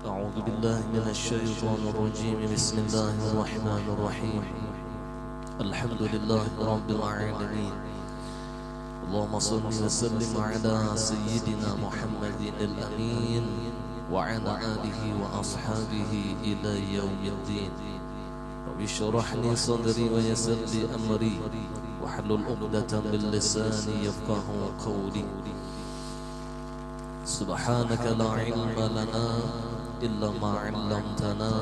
أعوذ بالله من الشيطان الرجيم. بسم الله الرحمن الرحيم. الحمد لله رب العالمين. اللهم صل وسلم على سيدنا محمد الأمين وعلى آله وأصحابه إلى يوم الدين. رب اشرح لي صدري ويسر لي أمري واحلل عقدة من لساني يفقهوا قولي. سبحانك لا علم لنا إلا ما علمتنا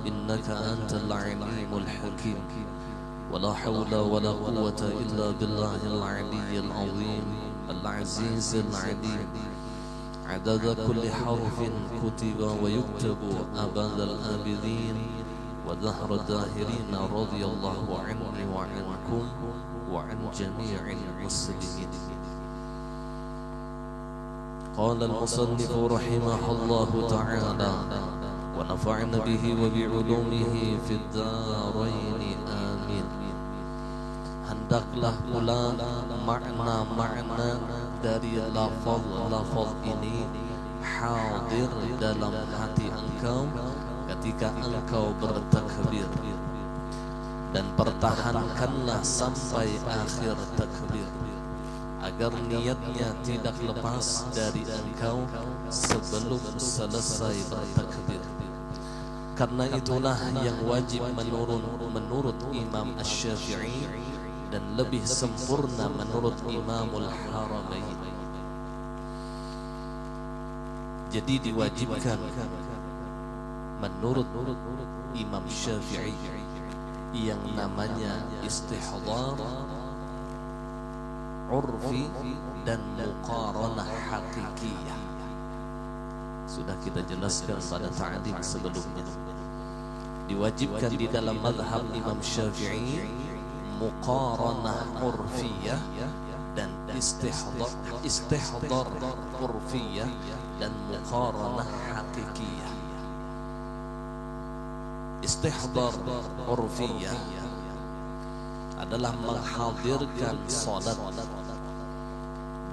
إنك أنت العليم الحكيم. ولا حول ولا قوة إلا بالله العلي العظيم العزيز العليم. عدد كل حرف كتب ويكتب أبد الآبدين وظهر الداهرين رضي الله عني وعنكم وعن جميع المسلمين. قال المصنف رحمه الله تعالى ونفعنا به وبعلومه في الدارين آمين. Hendaklah pula makna-makna dari lafaz ini hadir dalam hati engkau ketika engkau bertakbir, dan pertahankanlah sampai akhir takbir agar niatnya tidak lepas dari engkau sebelum selesai bertakbir. Karena itulah yang wajib menurut Imam Asy-Syafi'i dan lebih sempurna menurut Imamul Haramain. Jadi diwajibkan menurut Imam Syafi'i yang namanya istihdar urfi dan muqaranah hakikiyah. Sudah kita jelaskan pada ta'lim sebelumnya. Diwajibkan di dalam mazhab Imam Syafi'i muqaranah urfiyah dan istihdar urfiyah dan muqaranah hakikiyah. Istihdar urfiyah adalah menghadirkan salat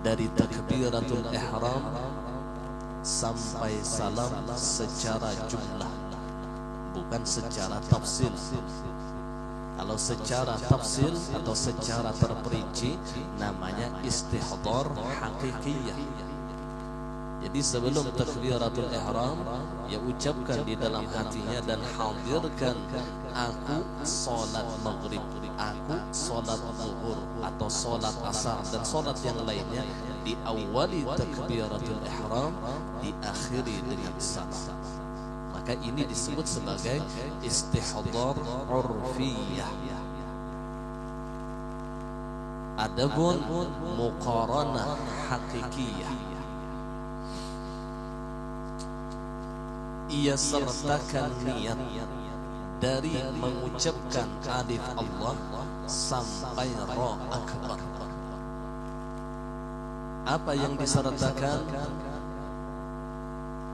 dari takbiratul ihram sampai salam secara jumlah, bukan secara tafsil. Kalau secara tafsil atau secara terperinci namanya istihdar hakikiyah. Jadi sebelum takbiratul ihram ya ucapkan di dalam hatinya dan hadirkan aku salat maghrib, aku salat zuhur atau salat asar dan salat yang lainnya di awali takbiratul ihram, diakhiri dengan salam. Maka ini disebut sebagai istihdar urfiyah. Adapun muqaranah hakikiyah, ia sertakan niat dari mengucapkan alif Allah sampai ra akbar. Apa yang disertakan?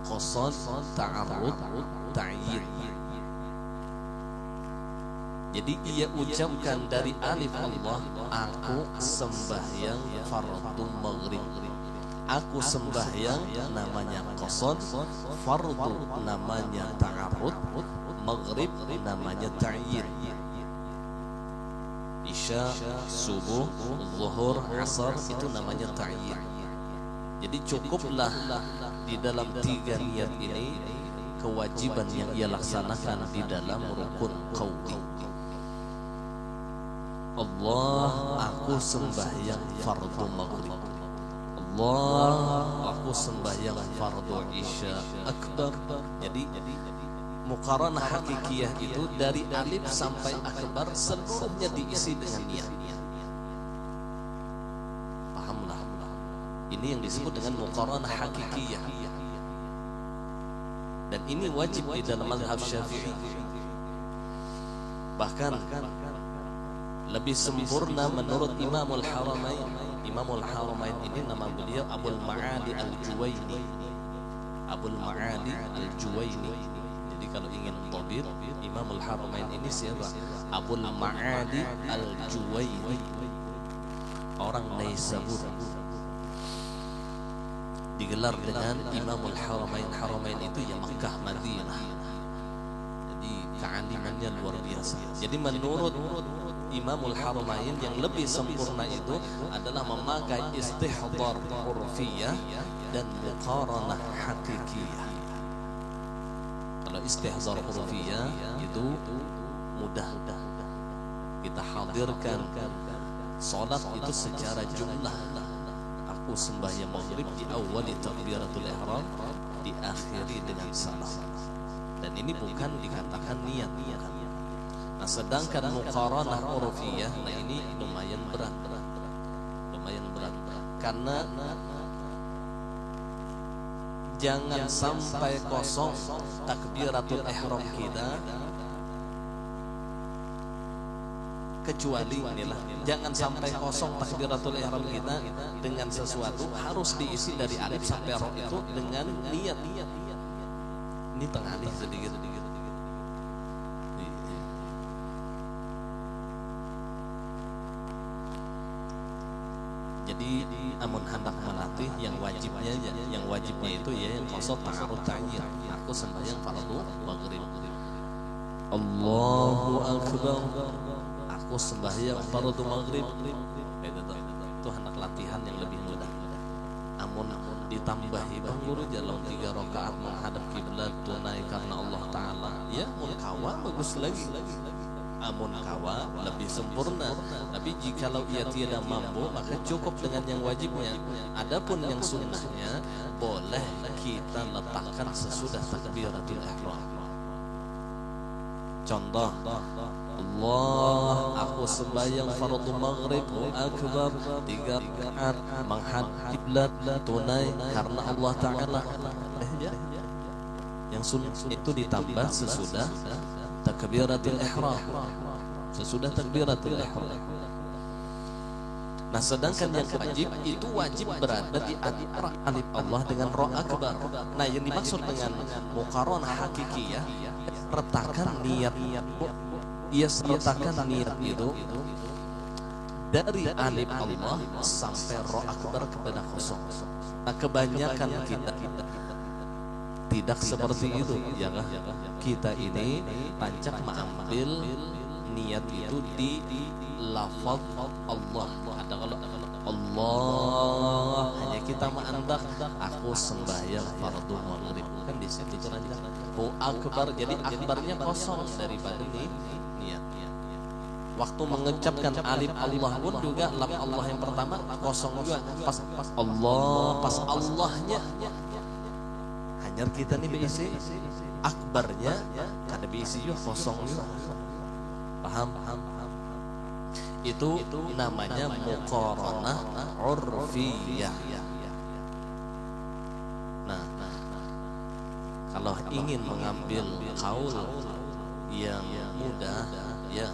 Qasad, ta'arud, ta'yin. Jadi ia ucapkan dari alif Allah, aku sembahyang fardu maghrib. Aku sembahyang namanya qasad, fardu namanya ta'arud, maghrib namanya ta'yin. Isya, subuh, zuhur, asar itu namanya ta'yin. Jadi cukuplah di dalam tiga niat ini kewajiban yang ia laksanakan di dalam rukun qauli. Allah, aku sembahyang fardu maghrib. Allah, aku sembahyang fardu isya akbar. Jadi muqaranah hakikiyah itu dari alif sampai akbar seluruhnya diisi dengan niat. Pahamlah. Ini yang disebut dengan muqaranah hakikiyah. Dan ini wajib di dalam mazhab Syafi'i. Bahkan lebih sempurna menurut Imamul Haramain. Imamul Haramain ini nama beliau Abul Ma'ali Al-Juwaini. Abul Ma'ali Al-Juwaini. Jadi kalau ingin tabir, Imamul Haramain ini siapa? Abul Ma'ali Al-Juwaini, orang Naisabur. digelar dengan Imamul Haramain. Haramain itu ya Makkah Madinah. Jadi kealimannya luar biasa. Jadi menurut Imamul Haramain yang lebih sempurna itu adalah memakai istihdar urfiyah dan muqaranah hakikiyah. Kalau istihdar urfiyah itu mudah, kita hadirkan salat itu secara jumlah. Aku sembahyang maghrib di awal takbiratul ihram, diakhiri dengan salam. Dan ini bukan dikatakan niat. Nah, sedangkan muqaranah urfiyah, nah ini lumayan berat. Karena jangan sampai kosong takbiratul ihram kita, kecuali inilah, jangan sampai kosong takbiratul ihram kita dengan sesuatu, harus diisi dari alif sampai ro itu dengan niat. Ini tengalih sedikit. Jadi amun hendak melatih yang wajibnya itu ya yang qasad ta'arud ta'yin. Aku sembahyang fardu maghrib, Allahu akbar, aku sembahyang fardu maghrib. Itu hendak latihan yang lebih mudah. Amun ditambahi bang guru dalam 3 rakaat menghadap kiblat tunai karena Allah Ta'ala, ya amun kawa bagus lagi. Amun kawa lebih sempurna. Tapi jikalau ia tidak mampu, maka cukup dengan yang wajibnya. Adapun yang sunnahnya boleh kita letakkan sesudah takbiratul ihram. Contoh, Allah, aku sembahyang fardu maghrib akbar 3 rakaat menghadap kiblat tunai karena Allah Ta'ala. Yang sunnah itu ditambah sesudah takbiratul ihram. Nah, sedangkan yang wajib itu wajib berada di antara alif Allah dengan ro akbar. Nah, yang dimaksud dengan muqaranah hakikiyah, letakkan niat. Ia sertakan niat itu dari alif Allah sampai ro akbar kepada kosong. Nah, kebanyakan kita tidak seperti itu, ya kan? Kita ini pancak mengambil niat itu di lafaz Allah. Ada kalau Allah hanya kita mengandak aku sembahyang fardu maghrib, kan di situ teranjak akbar. Jadi akbarnya kosong daripada niat. Waktu mengucapkan alif Allah pun juga lam Allah yang pertama kosong juga. Pas Allah, pas Allahnya hanya kita nih berisi akbarnya kada berisi juga kosong juga. Paham? Itu namanya muqaranah urfiyah. Nah, kalau ingin mengambil qaul yang mudah, ya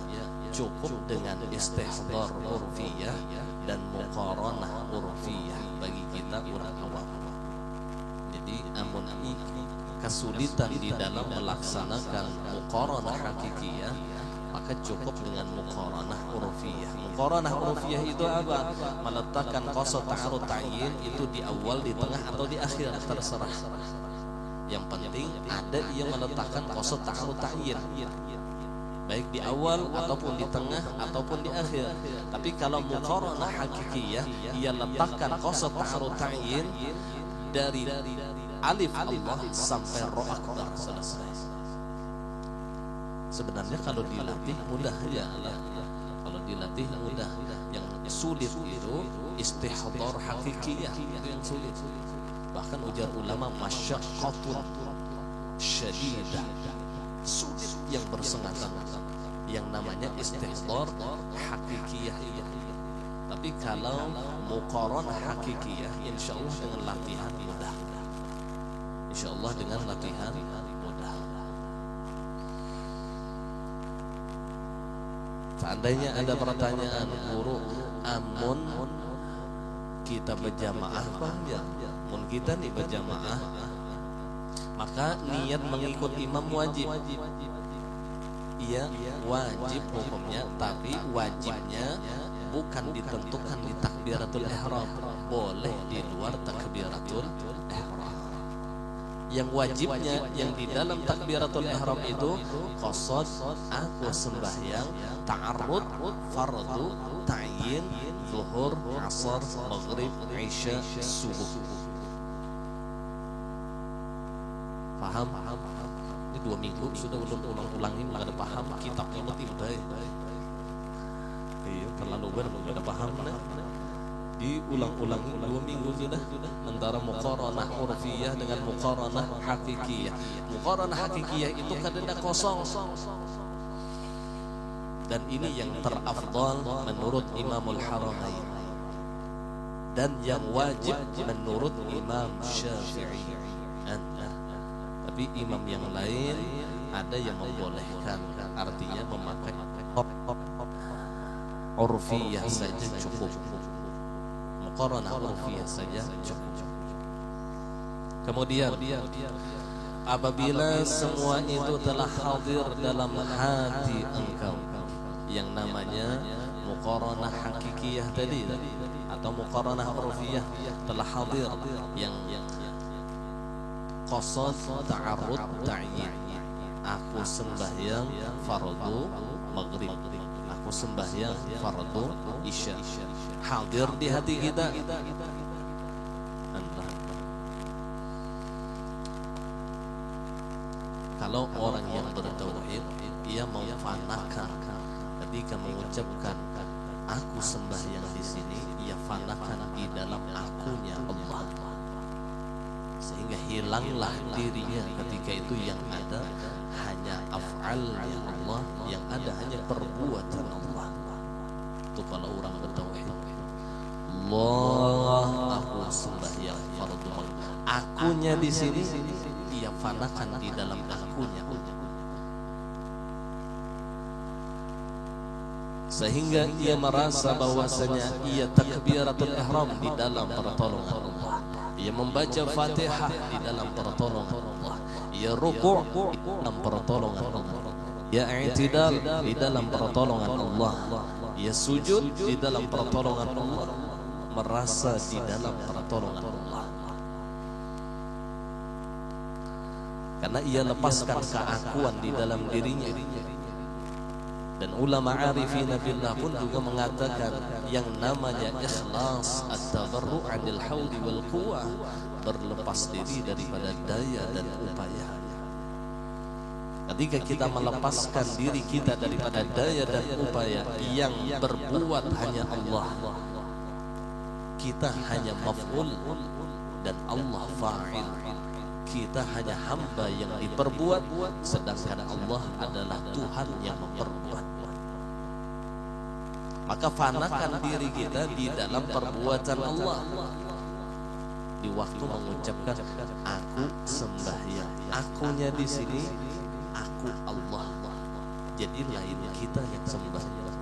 cukup dengan istihdar urfiyah dan muqaranah urfiyah bagi kita orang awam. Jadi amun kesulitan di dalam melaksanakan muqaranah hakikiyah, maka cukup dengan muqaranah urfiyah. Muqaranah urfiyah itu apa? Meletakkan qasad ta'arud ta'yin itu di awal, di tengah atau di akhir, terserah. Yang penting ada yang meletakkan qasad ta'arud ta'yin, baik di awal ataupun di tengah ataupun di akhir. Tapi kalau muqaranah hakikiyah, ia letakkan qasad ta'arud ta'yin dari alif Allah sampai ro akbar, selesai. Sebenarnya kalau dilatih mudah ya. Kalau dilatih mudah. Yang sulit itu istihdar hakikiyah, itu yang sulit. Bahkan ujar ulama masyaqqatun syadidah, sulit yang bersengatan, yang namanya istihdar hakikiyah. Tapi kalau muqaranah hakikiyah, insyaallah dengan latihan mudah. Insyaallah dengan latihan mudah. Seandainya ada pertanyaan, guru, amun kita berjamaah Bang ya? Amun kita nih berjamaah, maka niat mengikut imam wajib. Iya, wajib hukumnya, tapi wajibnya bukan ditentukan di takbiratul ihram, boleh di luar takbiratul ihram. Yang wajibnya yang di dalam takbiratul ihram itu qasad, aku sembahyang ta'arrud, fardu, ta'yin, zuhur, asar, maghrib, isya, subuh. Paham? Ini 2 minggu sudah ulang-ulangin, nggak ada paham kitabnya tiba. Iya, terlalu benar, nggak ada paham nah. Diulang-ulangi 2 minggu sudah, antara muqaranah urfiyah dengan muqaranah hakikiyah. Muqaranah hakikiyah itu kadang kosong. Dan ini yang terafdal menurut Imamul Haramain, dan yang wajib menurut Imam Syafi'i. Tapi imam yang lain ada yang membolehkan, artinya memakai urfiyah saja cukup. Muqaranah urfiyah saja cukup. Kemudian apabila semua itu telah hadir dalam hati engkau, yang namanya muqaranah hakikiyah tadi atau muqaranah urfiyah telah hadir, yang qasad, ta'arrud, ta'yin, aku sembahyang fardu maghrib, aku sembahyang fardu isya, hadir di hati kita. Kalau orang yang bertauhid, ia memfanakan ketika mengucapkan aku sembahyang di sini, ia fanakan di dalam akunya Allah, sehingga hilanglah dirinya ketika itu. Yang ada hanya af'alnya Allah, yang ada hanya perbuatan Allah. Itu kalau orang bertauhid, Allah, aku sembahyang fardu maghrib, akunya di sini ia fanakan di dalam akunya Allah, sehingga ia merasa bahwasanya ia takbiratul ihram di dalam pertolongan Allah, ia membaca Fatihah di dalam pertolongan Allah, ia ruku' di dalam pertolongan Allah, ia i'tidal di dalam pertolongan Allah, ia sujud di dalam pertolongan Allah, merasa di dalam pertolongan Allah, karena ia lepaskan keakuan di dalam dirinya. Dan ulama arifina billah pun juga mengatakan yang namanya ikhlas at-tabarru' 'anil hauli wal quwwah, berlepas diri daripada daya dan upaya. Ketika kita melepaskan diri kita daripada daya dan upaya, yang berbuat hanya Allah, kita hanya maf'ul dan Allah fa'il. Kita hanya hamba yang diperbuat, sedangkan Allah adalah Tuhan yang memperbuat. Maka fanakan diri kita di dalam perbuatan Allah di waktu mengucapkan aku sembahyang. Akunya di sini aku Allah. Jadi lain kita yang sembahyang.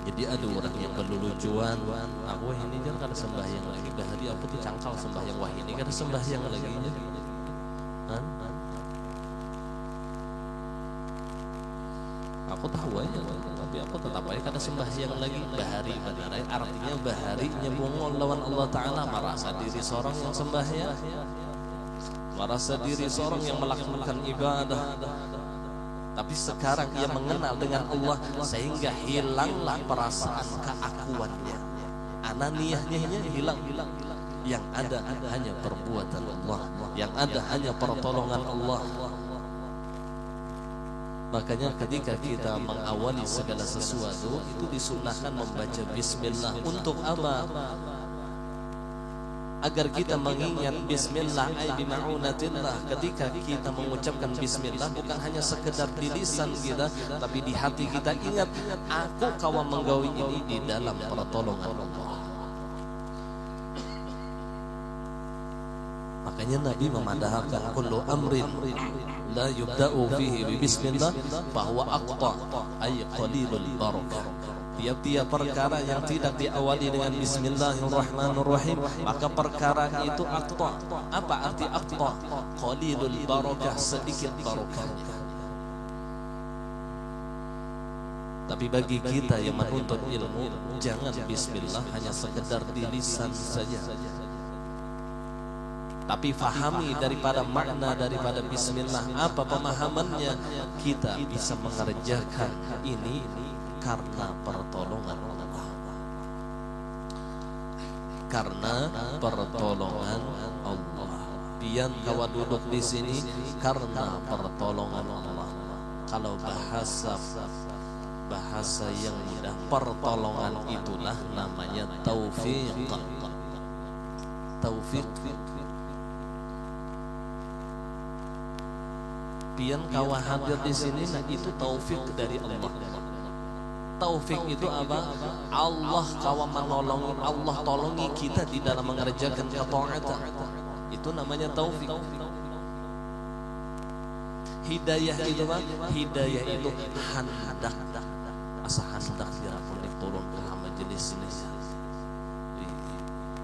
Jadi ada orang yang berlucuan, aku ini kan kada sembahyang lagi, bahari apa tuh cangkal sembahyang, wah ini kada sembahyang lagi kan? Aku tahu aja, tapi aku tetap aja kada sembahyang lagi. Bahari benar, artinya bahari nyebongol lawan Allah Ta'ala, merasa diri seorang yang sembahyang, merasa diri seorang yang melakukan ibadah. Tapi sekarang ia mengenal dengan Allah, sehingga hilanglah perasaan keakuannya, ananiyahnya hilang. Yang ada hanya perbuatan Allah, yang ada hanya pertolongan Allah. Makanya ketika kita mengawali segala sesuatu itu disunnahkan membaca bismillah. Untuk apa? Agar kita mengingat bismillah ay bima'unatillah. Ketika kita mengucapkan bismillah, bukan hanya sekedar di lisan kita, tapi di hati kita ingat, aku kawan menggawi ini di dalam pertolongan Allah. Makanya Nabi memadahkan kullu amrin la yubda'u fihi bi bismillah bahwa aqta ay qalilul barakah. Tiap-tiap perkara yang tidak diawali dengan bismillahirrahmanirrahim, maka perkara itu aqta. Apa arti aqta? Qalilul barakah, sedikit barakahnya. Tapi bagi kita yang menuntut ilmu, jangan bismillah hanya sekedar di lisan saja, tapi fahami daripada makna daripada bismillah, apa pemahamannya. Kita bisa mengerjakan ini karena pertolongan Allah, karena pertolongan Allah. Pian kawa duduk di sini karena pertolongan Allah. Kalau bahasa yang mudah, pertolongan itulah namanya taufik. Taufik. Pian kawa hadir di sini, nah itu taufik dari Allah. Taufik itu apa? Allah kawa menolongi, Allah tolongi kita di dalam mengerjakan ketaatan. Itu namanya taufik. Hidayah itu apa? Hidayah itu handak, asa handak dirapun turun ke majelis ini.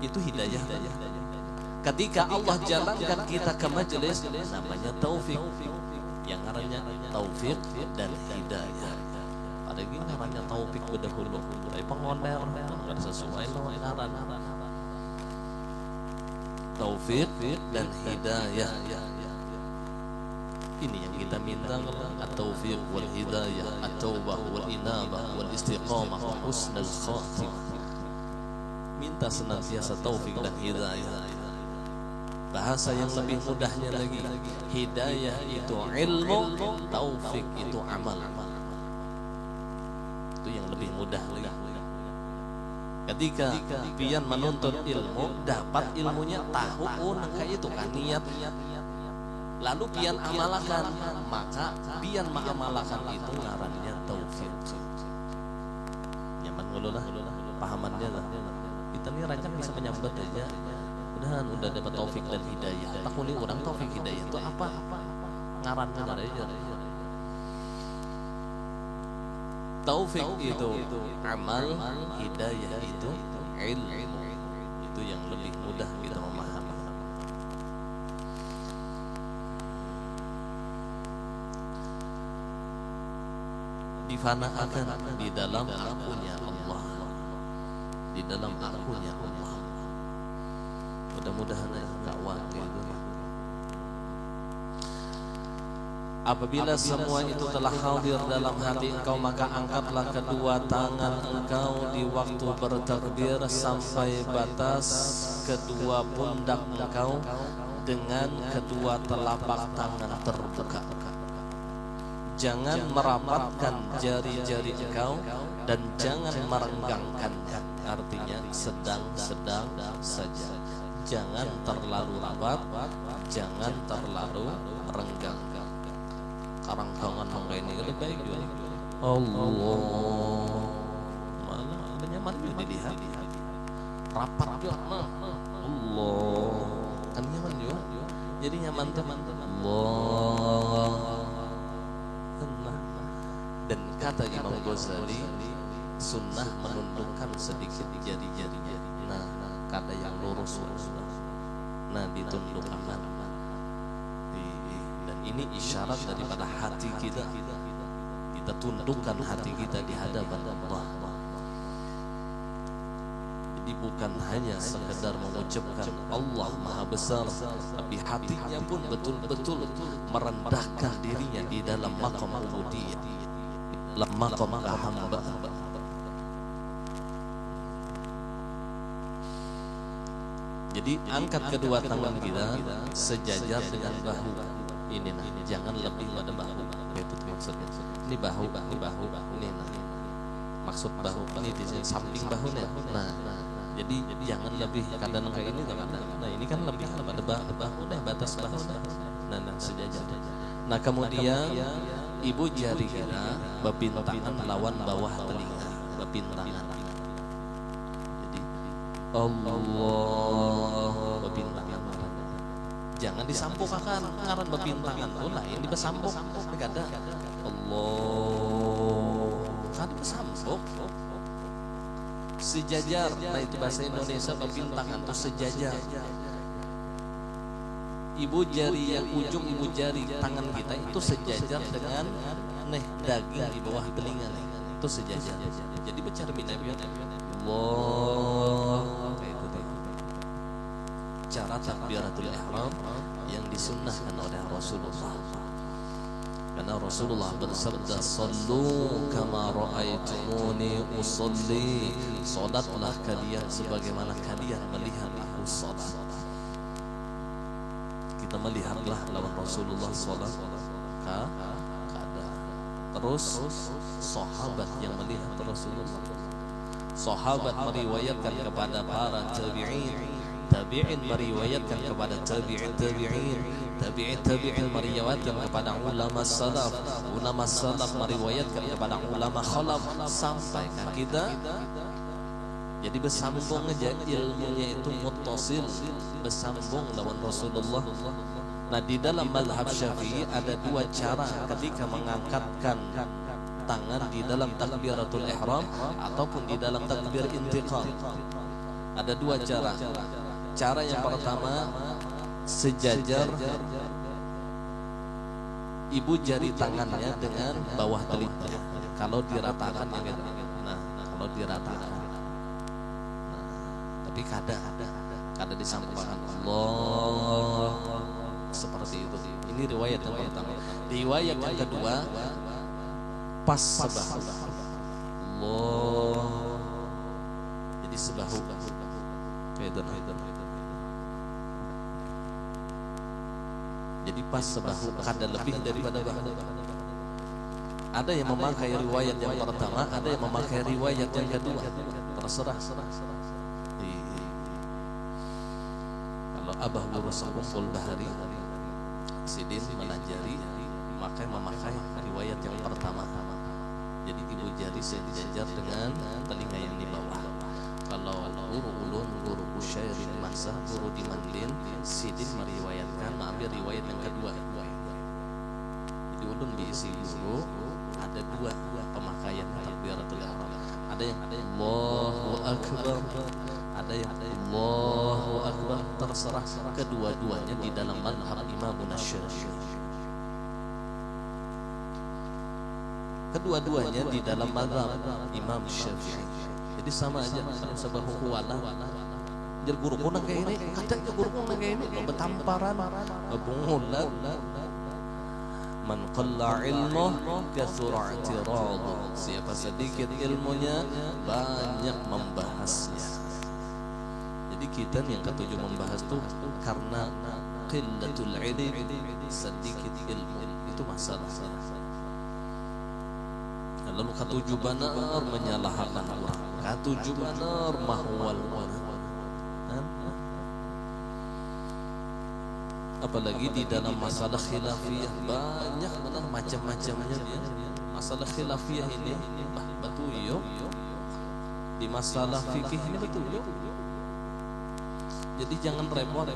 Itu hidayah. Ketika Allah jalankan kita ke majelis, namanya taufik. Yang ngarannya taufik dan hidayah. Ada lagi namanya taufik bedahulu, tapi pengonder nggak sesuai lawan ngaran. Taufik dan hidayah. Ini yang kita minta, at-taufiq wal hidayah, at-taubah wal inabah wal istiqamah wa husnul khatimah. Minta senantiasa taufik dan hidayah. Bahasa yang lebih mudahnya lagi, hidayah itu ilmu, taufik itu amal. Itu yang lebih mudah lagi. Ketika pian menuntut ilmu, dapat ilmunya, tahu nangka itu kan niat, lalu pian amalkan, maka pian mengamalkan itu ngarannya taufik. Nyaman ngelola pahamannya lah. Kita nih rancang bisa menyambat aja. Udah dapat taufik dan hidayah. Takuni orang taufik hidayah itu apa? Ngarannya aja. Taufik itu amal, hidayah itu ilmu. Itu yang lebih mudah kita memahami. Difanaakan di dalam akunya Allah, di dalam akunya Allah. Mudah-mudahan dakwah itu. Apabila semua itu telah hadir dalam hati engkau, maka angkatlah kedua tangan engkau di waktu bertakbir sampai batas kedua pundak engkau dengan kedua telapak tangan terbuka. Jangan merapatkan jari-jari engkau dan jangan merenggangkannya. Artinya sedang-sedang saja. Jangan terlalu rapat, jangan terlalu renggang. Karang-kangan mangga ini lebih baik juga. Allah, mana ada nyaman juga dilihat. Rapat juga, Allah, kan nyaman juga. Jadi nyaman teman. Allah. Dan kata Imam Ghazali, sunnah menundukkan sedikit jari-jari. Nah, kata yang lurus. Nah, ditundukkan. Dan ini isyarat daripada hati kita. Kita tundukkan hati kita di hadapan Allah. Jadi bukan hanya sekedar mengucapkan Allah Maha Besar, tapi hatinya pun betul-betul merendahkan dirinya di dalam maqam ubudiyah, dalam maqam hamba. Jadi angkat kedua tangan kita sejajar dengan bahu. Ini nah, jangan lebih pada bahu. Itu maksudnya. Ini bahu, ini bahu, ini nah. Maksud bahu ini di samping bahunya. Nah, jadi jangan lebih kadang kayak ini kan ada. Nah, ini kan lebih pada bahu deh, batas bahu. Nah, sejajar. Nah, kemudian ibu jari kita bepintangan lawan bawah telinga, bepintangan. Allah bepintangan. Jangan disampukakan ngaran bepintangan tuh lain dibesampuk. Enggak ada. Allah kan dibesampuk. Sejajar. Nah itu bahasa Indonesia bepintangan tuh sejajar. Ibu jari yang ujung ibu jari tangan kita itu sejajar dengan daging di bawah telinga nih. itu sejajar. Jadi bercermin Nabi Allah kayak itu. Cara takbiratul ihram yang disunnahkan oleh Rasulullah. Karena Rasulullah bersabda, "Sallu kama ra'aitumuni usolli." Salatlah kalian sebagaimana kalian melihat aku salat. Kita melihatlah lawan Rasulullah salat kada. Terus sahabat yang melihat Rasulullah. Sahabat meriwayatkan kepada para tabi'in. Tabi'in meriwayatkan kepada tabi'in. Tabi'in meriwayatkan kepada ulama salaf. Ulama salaf meriwayatkan kepada ulama khalaf sampai ke kita. Jadi bersambung aja ilmunya itu muttasil, bersambung lawan Rasulullah. Nah, di dalam mazhab Syafi'i ada dua cara ketika mengangkatkan tangan di dalam takbiratul ihram ataupun di dalam takbir intiqal. Ada dua cara. Cara yang pertama, sejajar ibu jari tangannya dengan bawah telinga. Kalau diratakan ya gitu. Nah, kalau diratakan. Nah, tapi kada disampaikan Allah seperti itu. Ini riwayat yang pertama. Riwayat yang kedua, pas sebahu. Allah. Jadi sebahu. Itu. Jadi pas sebahu, kada lebih daripada bahu. Ada yang memakai riwayat yang pertama, ada yang memakai riwayat yang kedua. Terserah. Kalau Abah Guru Sakumpul Bahari Sidin menajari, maka memakai riwayat yang pertama. Jadi ibu jari sejajar dengan telinga yang di bawah. Kalau guru ulun, guru Usyairin Masa, guru Dimandin, Sidin meriwayatkan mengambil riwayat yang kedua. Jadi ulun diisi guru ada dua pemakaian takbiratul ihram. Ada yang Allahu Akbar, ada yang Allahu Akbar. Terserah, kedua-duanya di dalam mazhab Imam Syafi'i. Kedua-duanya di dalam mazhab Imam Syafi'i. Jadi sama aja, sebahu wala. Jadi guru kunang kayak ini, katanya guru kunang kayak ini, betamparan, bungulan. Man qalla ilmuh kathura i'tiradu. Siapa sedikit ilmunya, banyak membahasnya. Jadi kita yang ketujuh membahas tuh karena qillatul ilmi, sedikit ilmu itu masalahnya. Lalu ketujuh benar menyalahkan orang, ketujuh benar mahwal orang. Apalagi di dalam masalah khilafiyah banyak benar macam-macamnya dia. Masalah khilafiyah ini betul yo. Di masalah fikih ini betul yo. Jadi jangan repot.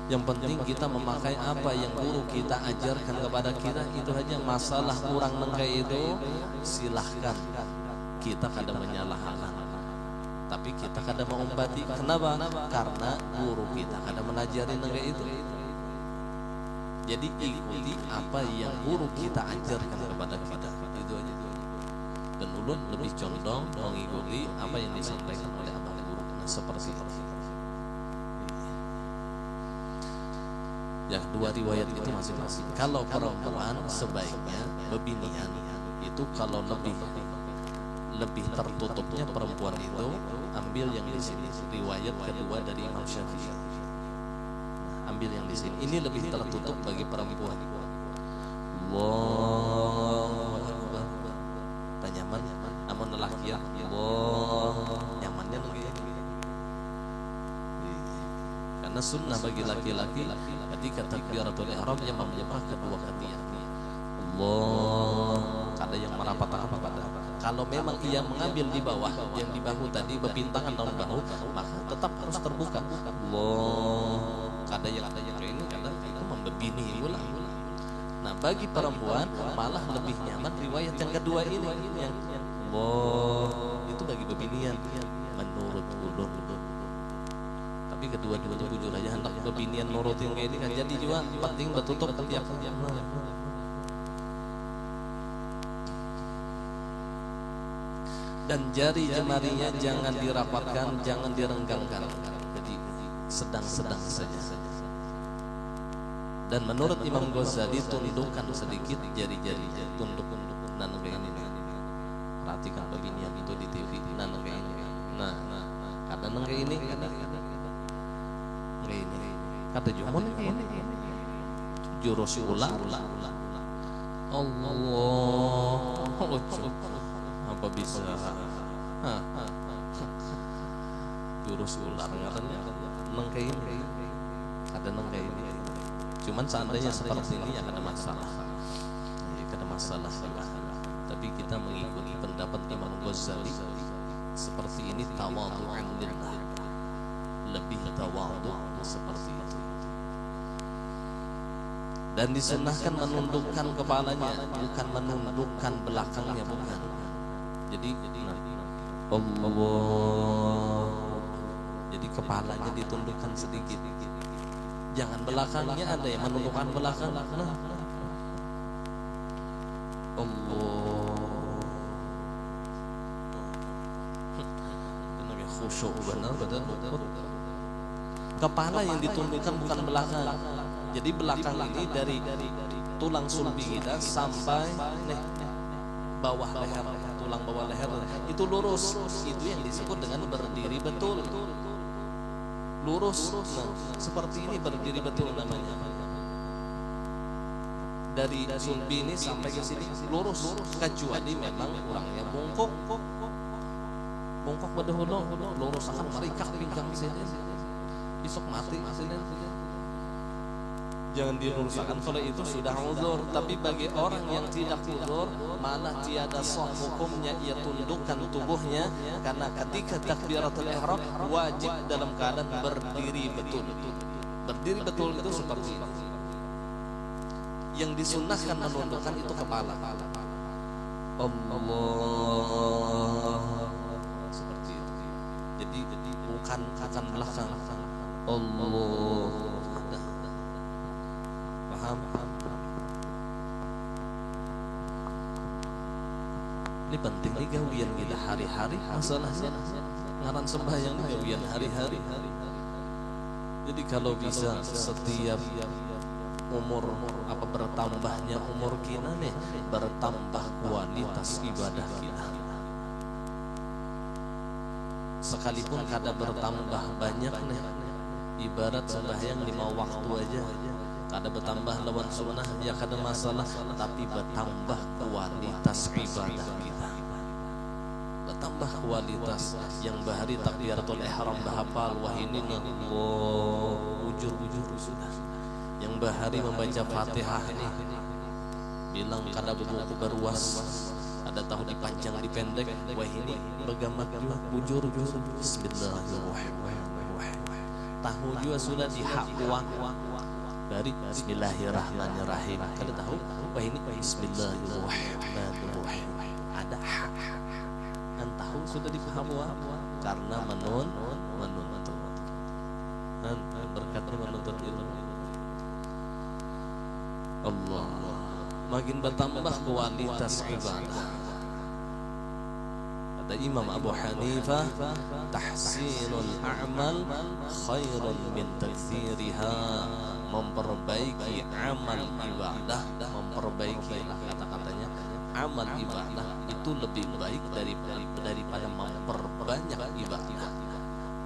Yang penting kita memakai apa yang guru kita ajarkan kepada kita, itu hanya. Masalah kurang nengkai itu silahkan, kita kada menyalahkan, tapi kita kada mengumpati. Kenapa? Karena guru kita kada menajari nengkai itu. Jadi ikuti apa yang guru kita ajarkan kepada kita, itu aja. Dan ulun lebih condong mengikuti apa yang disampaikan oleh abang guru. Nah, seperti itu. Yang dua riwayat itu masing-masing. Kalau perempuan sebaiknya bebinian itu kalau lebih tertutupnya perempuan itu ambil yang di sini. Riwayat kedua dari Imam Syafi'i. Ambil yang di sini. Ini lebih tertutup bagi perempuan. Allahu Akbar. Tanyaman namun lelaki ya. Allah nyamannya begitu. Karena sunnah bagi laki-laki ketika takbiratul ihram yang membuka kedua ketiak. Allah, ada yang merapat pada. Kalau memang ia mengambil di bawah, yang di bahu tadi berpintangan dalam bahu, maka tetap harus terbuka. Allah, ada yang ini kata itu membebini ulang. Nah, bagi perempuan malah lebih nyaman riwayat yang kedua ini yang Allah itu bagi bebinian menurut ulun. Tapi kedua-dua itu jujur aja hendak kebinian nurutin kayak ini kan jadi juga penting bertutup tiap Dan jari jemarinya jangan dirapatkan, jangan direnggangkan. Jadi sedang-sedang saja. Dan menurut Imam Ghazali, tundukkan sedikit jari-jari, tunduk nan kayak ini. Perhatikan beginian itu di TV, nan kayak ini. Nah, kadang kayak ini, kadang kayak ini. Kata Jumon kayak ini. Jurus ular. Allah, apa bisa? Jurus ular ngarannya nang kayak ini. Ada nang kayak ini. Cuman seandainya seperti ini ya ada masalah. Ya, ada masalah juga. Tapi kita mengikuti pendapat Imam Ghazali seperti ini, tawadhu'an lillah. Lebih tawadhu seperti itu. Dan disunnahkan menundukkan kepalanya, bukan menundukkan belakangnya, bukan. Jadi Allah. Jadi kepalanya ditundukkan sedikit. Jangan belakangnya, ada yang menundukkan belakang. Nah. Allah. Ini khusyuk benar. Kepala yang ditundukkan bukan belakang. Jadi belakang ini dari tulang sulbi kita sampai bawah leher, tulang bawah leher itu lurus. Itu yang disebut dengan berdiri betul. Lurus, nah, seperti ini berdiri betul namanya. Dari sulbi ini sampai ke sini lurus, kecuali memang orangnya bongkok pada hulu, lurus akan merikak pinggang sini, besok mati sini. Jangan diluruskan, kalau itu sudah uzur. Tapi bagi orang yang tidak uzur, malah tiada sah hukumnya ia tundukkan tubuhnya, karena ketika takbiratul ihram wajib dalam keadaan berdiri betul. Berdiri betul itu seperti ini. Yang disunnahkan menundukkan itu kepala. Allah, seperti itu. Jadi bukan akan belakang. Allah. Ini penting nih gawian kita hari-hari, masalahnya ngaran sembahyang gawian hari-hari. Jadi kalau bisa setiap umur apa bertambahnya umur kita nih, bertambah kualitas ibadah kita. Sekalipun kada bertambah banyak nih, ibarat sembahyang 5 waktu aja. Kada bertambah lawan sunnah ya kada masalah, tapi bertambah kualitas ibadah kita. Bertambah kualitas yang bahari takbiratul ihram bahapal wah ini ujur-ujur sudah. Yang bahari membaca Fatihah ini bilang kada buku beruas, ada tahu dipanjang dipendek, wah ini begamat juga ujur-ujur. Bismillahirrahmanirrahim. Tahu juga sudah dihakwa dari Bismillahirrahmanirrahim. Kalian tahu? Wah ini Bismillahirrahmanirrahim. Ada hak. Kan tahu sudah dipahami karena menuntut. Dan berkatnya menuntut ilmu. Allah. Makin bertambah kualitas ibadah. Kata Imam Abu Hanifah, tahsinul a'mal khairun min taktsiriha. Memperbaiki amal ibadah, memperbaikilah kata-katanya, amal ibadah itu lebih baik daripada memperbanyak ibadah.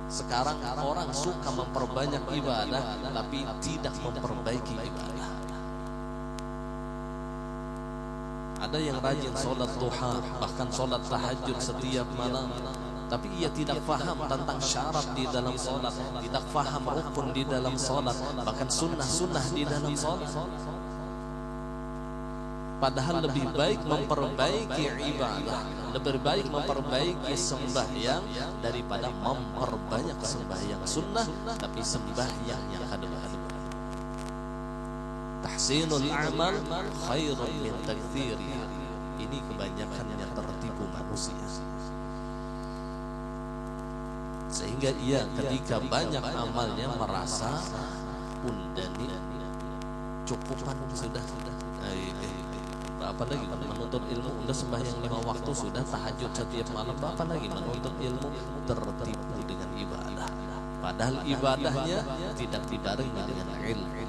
Sekarang orang suka memperbanyak ibadah tapi tidak memperbaiki ibadah. Ada yang rajin sholat duha, bahkan sholat tahajud setiap malam, tapi ia tidak faham tentang syarat di dalam sholat, tidak faham rukun di dalam sholat, bahkan sunnah-sunnah di dalam sholat. Padahal lebih baik memperbaiki ibadah, lebih baik memperbaiki sembahyang daripada memperbanyak sembahyang sunnah, tapi sembahyang yang kadang-kadang. Tahsinul amal khairun min taktsiri. Ini kebanyakan yang tertipu manusia. Sehingga ia ketika banyak amalnya merasa undani cukupan sudah. Apalagi menuntut ilmu, udah sembahyang 5 waktu, sudah tahajud setiap malam, apalagi menuntut ilmu, tertipu dengan ibadah. Padahal ibadahnya tidak dibarengi dengan ilmu.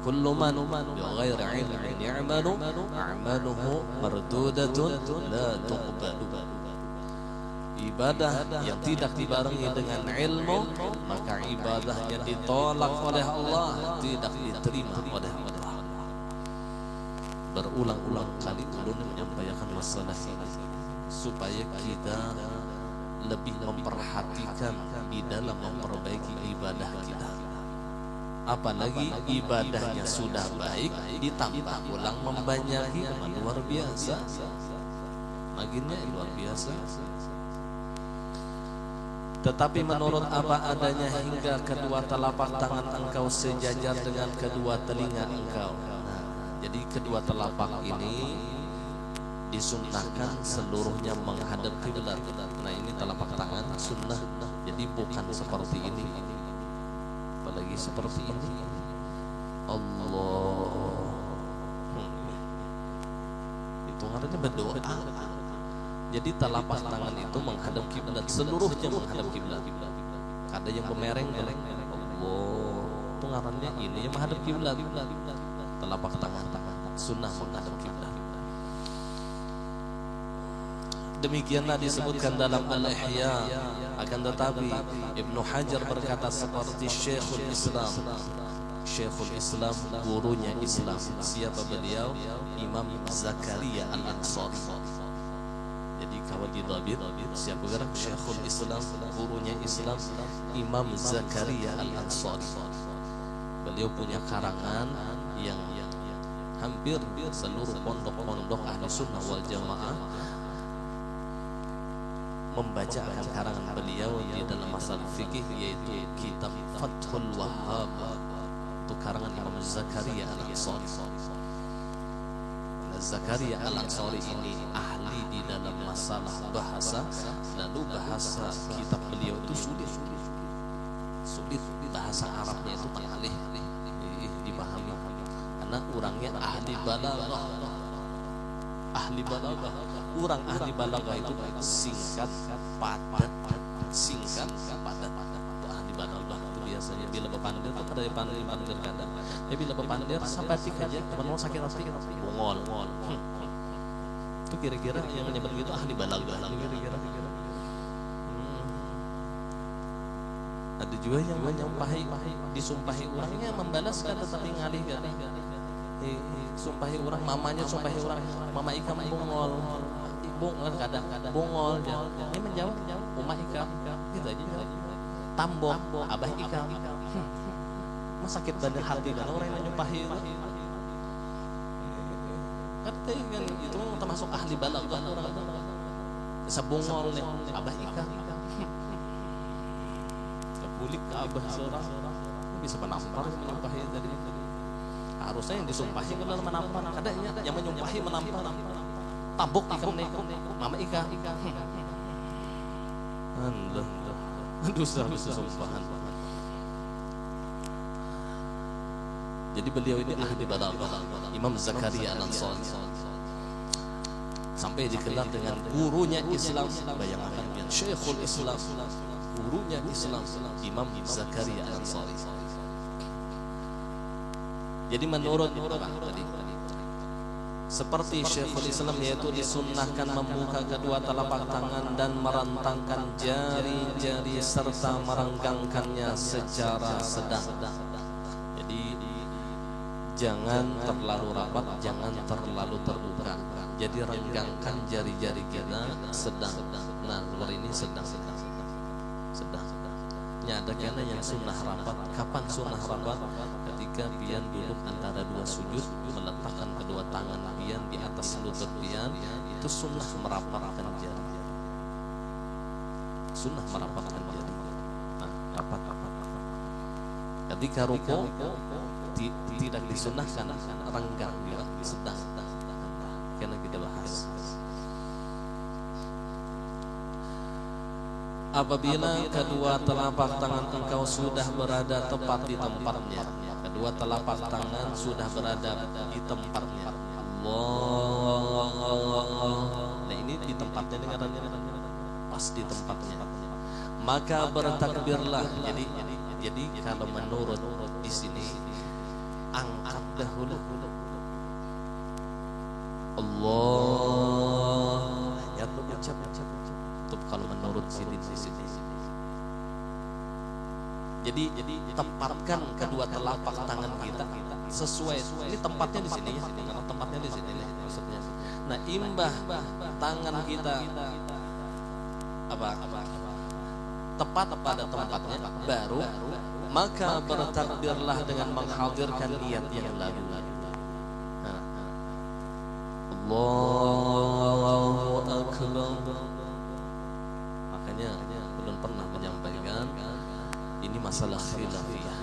Kullu man bighairi ilmin ya'malu a'maluhu mardudatun la tuqbalu. Ibadah yang tidak dibarengi dengan ilmu, maka ibadahnya ditolak oleh Allah, tidak diterima oleh Allah. Berulang-ulang kali ulun menyampaikan masalah ini supaya kita lebih memperhatikan di dalam memperbaiki ibadah kita. Apalagi ibadahnya sudah baik, ditambah ulang membanyahi, luar biasa. Makinnya luar biasa. Tetapi menurut apa adanya, hingga kedua telapak tangan engkau sejajar dengan kedua telinga engkau. Jadi kedua telapak ini disunnahkan seluruhnya menghadap kiblat. Nah, ini telapak tangan sunnah. Jadi bukan seperti ini, apalagi seperti ini. Allah, itu artinya berdoa. Jadi telapak tangan itu menghadap kiblat, seluruhnya menghadap kiblat. Ada yang bemereng, Allah, itu ngarannya ini yang menghadap kiblat. Telapak tangan sunnah menghadap kiblat. Demikianlah disebutkan dalam Al-Ihya. Akan tetapi Ibnu Hajar berkata seperti Syekhul Islam. Syekhul Islam, gurunya Islam. Siapa beliau? Imam Zakaria Al-Ansari. Jadi kalau didabit, siapa gerak? Syekhul Islam, gurunya Islam, Imam Zakaria Al-Ansari. Beliau punya karangan yang hampir seluruh pondok-pondok ahli sunnah wal jamaah membacakan karangan beliau di dalam masalah fikih, yaitu kitab Fathul Wahhab. Itu karangan Imam Zakaria Al-Ansari. Zakaria Al-Ansari ini ahli di dalam masalah bahasa, lalu bahasa kitab beliau itu sulit, bahasa Arabnya itu pengalih dipahami, karena orangnya ahli balaghah. Orang ahli balaghah itu singkat padat, ahli balaghah itu biasanya bila bepandir itu ada pandir kadang. Ya bila bepandir sampai aja menol sakit bungol. Itu kira-kira yang menyebut gitu ahli balaghah kira-kira. Ada juga yang disumpahi orangnya membalaskan tetapi ngalih kan. Sumpahi orang, mamanya sumpahi orang, mama Ika bungol, kadang bungol. Ini menjawab, Umah Ika, gitu aja. Tambok, Abah Ika. Mas sakit badan hati kan orang yang nyumpahi itu. Katanya kan itu termasuk ahli balaghah orang itu. Sebungol nih, Abah Ika. Kebulik ke Abah seorang, bisa menampar menyumpahi tadi. Harusnya yang disumpahi benar menampar, kadangnya yang menyumpahi menampar. Tabuk Ika, Mama Ika. Dosa sumpahan. Jadi beliau ini ahli balaghah, Imam Zakaria Al-Ansari. Sampai dikenal dengan gurunya Islam. Bayangkan ya, Syekhul Islam, gurunya Islam, Imam Zakaria Al-Ansari. Jadi menurut tadi, seperti Syekhul Islam, yaitu disunnahkan membuka kedua telapak tangan dan merentangkan jari-jari serta merenggangkannya secara sedang. Jadi jangan terlalu rapat, jangan terlalu terbuka. Jadi renggangkan jari-jari kita sedang. Nah, luar ini sedang. Ada kena yang sunnah rapat. Kapan sunnah rapat? Ketika pian duduk antara dua sujud, meletakkan kedua tangan pian di atas lutut pian, itu sunnah merapatkan jari. Sunnah merapatkan jari. Nah, rapat. Ketika rukuk tidak disunnahkan renggang, sedang. Karena kita bahas. Apabila kedua telapak tangan engkau sudah berada tepat di tempatnya, kedua telapak tangan sudah berada di tempatnya, maka bertakbirlah. Jadi kalau menurut di sini angkat dahulu Allah, ya lu ucap. Itu kalau menurut sini. Jadi tempatkan kedua telapak tangan kita sesuai. Ini tempatnya di sini ya. Karena tempatnya di sini maksudnya. Nah, imbah tangan kita tepat pada tempatnya, baru maka bertakbirlah dengan menghadirkan niat yang lalu. Allahu Akbar. Makanya belum pernah menyampaikan ini masalah khilafiyah.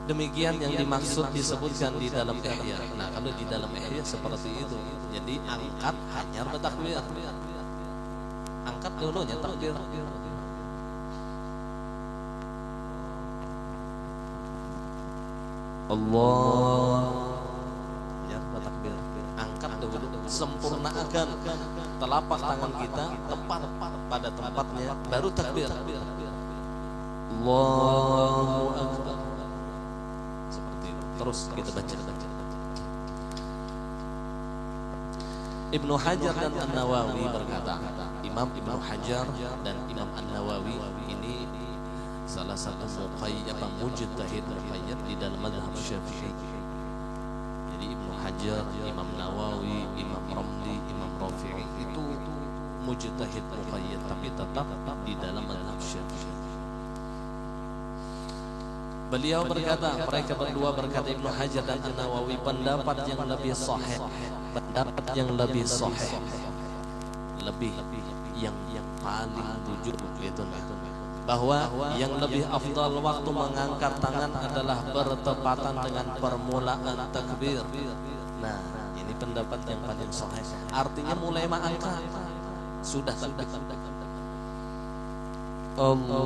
Demikian yang dimaksud disebutkan di dalam Ihya. Nah, kalau di dalam Ihya seperti itu. Jadi angkat hanya bertakbir. Angkat dulunya takbir. Allah, ya bertakbir. Angkat dulu, sempurnakan telapak tangan kita tepat pada tempatnya, baru takbir. Allahu Akbar. Seperti itu. Terus kita baca. Ibnu Hajar dan An-Nawawi berkata, Imam Ibnu Hajar dan Imam An-Nawawi ini salah satu mujtahid muqayyad di dalam mazhab Syafi'i. Jadi Ibnu Hajar, Imam Nawawi, Imam Ramli, Imam Rafi'i itu mujtahid muqayyad tapi tetap di dalam mazhab Syafi'i. Beliau berkata, mereka berdua berkata, Ibnu Hajar dan An-Nawawi, pendapat yang lebih sahih, lebih yang paling jujur itu bahwa yang lebih afdal waktu mengangkat tangan adalah bertepatan dengan permulaan takbir. Nah, ini pendapat yang paling sahih. Artinya mulai mengangkat sudah takbir. Allahu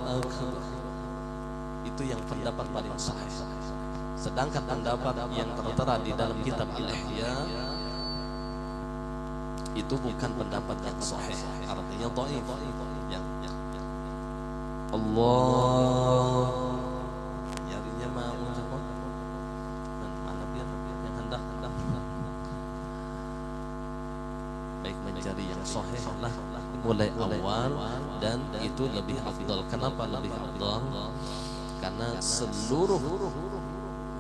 Akbar. Itu yang pendapat paling sahih. Sedangkan pendapat yang tertera di dalam kitab Al-Ihya itu bukan pendapat yang sahih, artinya dhaif. Ya. Allah, nyarinya mau coba. Mana biar yang hendak. Baik, mencari yang sahih lah mulai awal, dan itu lebih afdal. Kenapa lebih afdal? Karena seluruh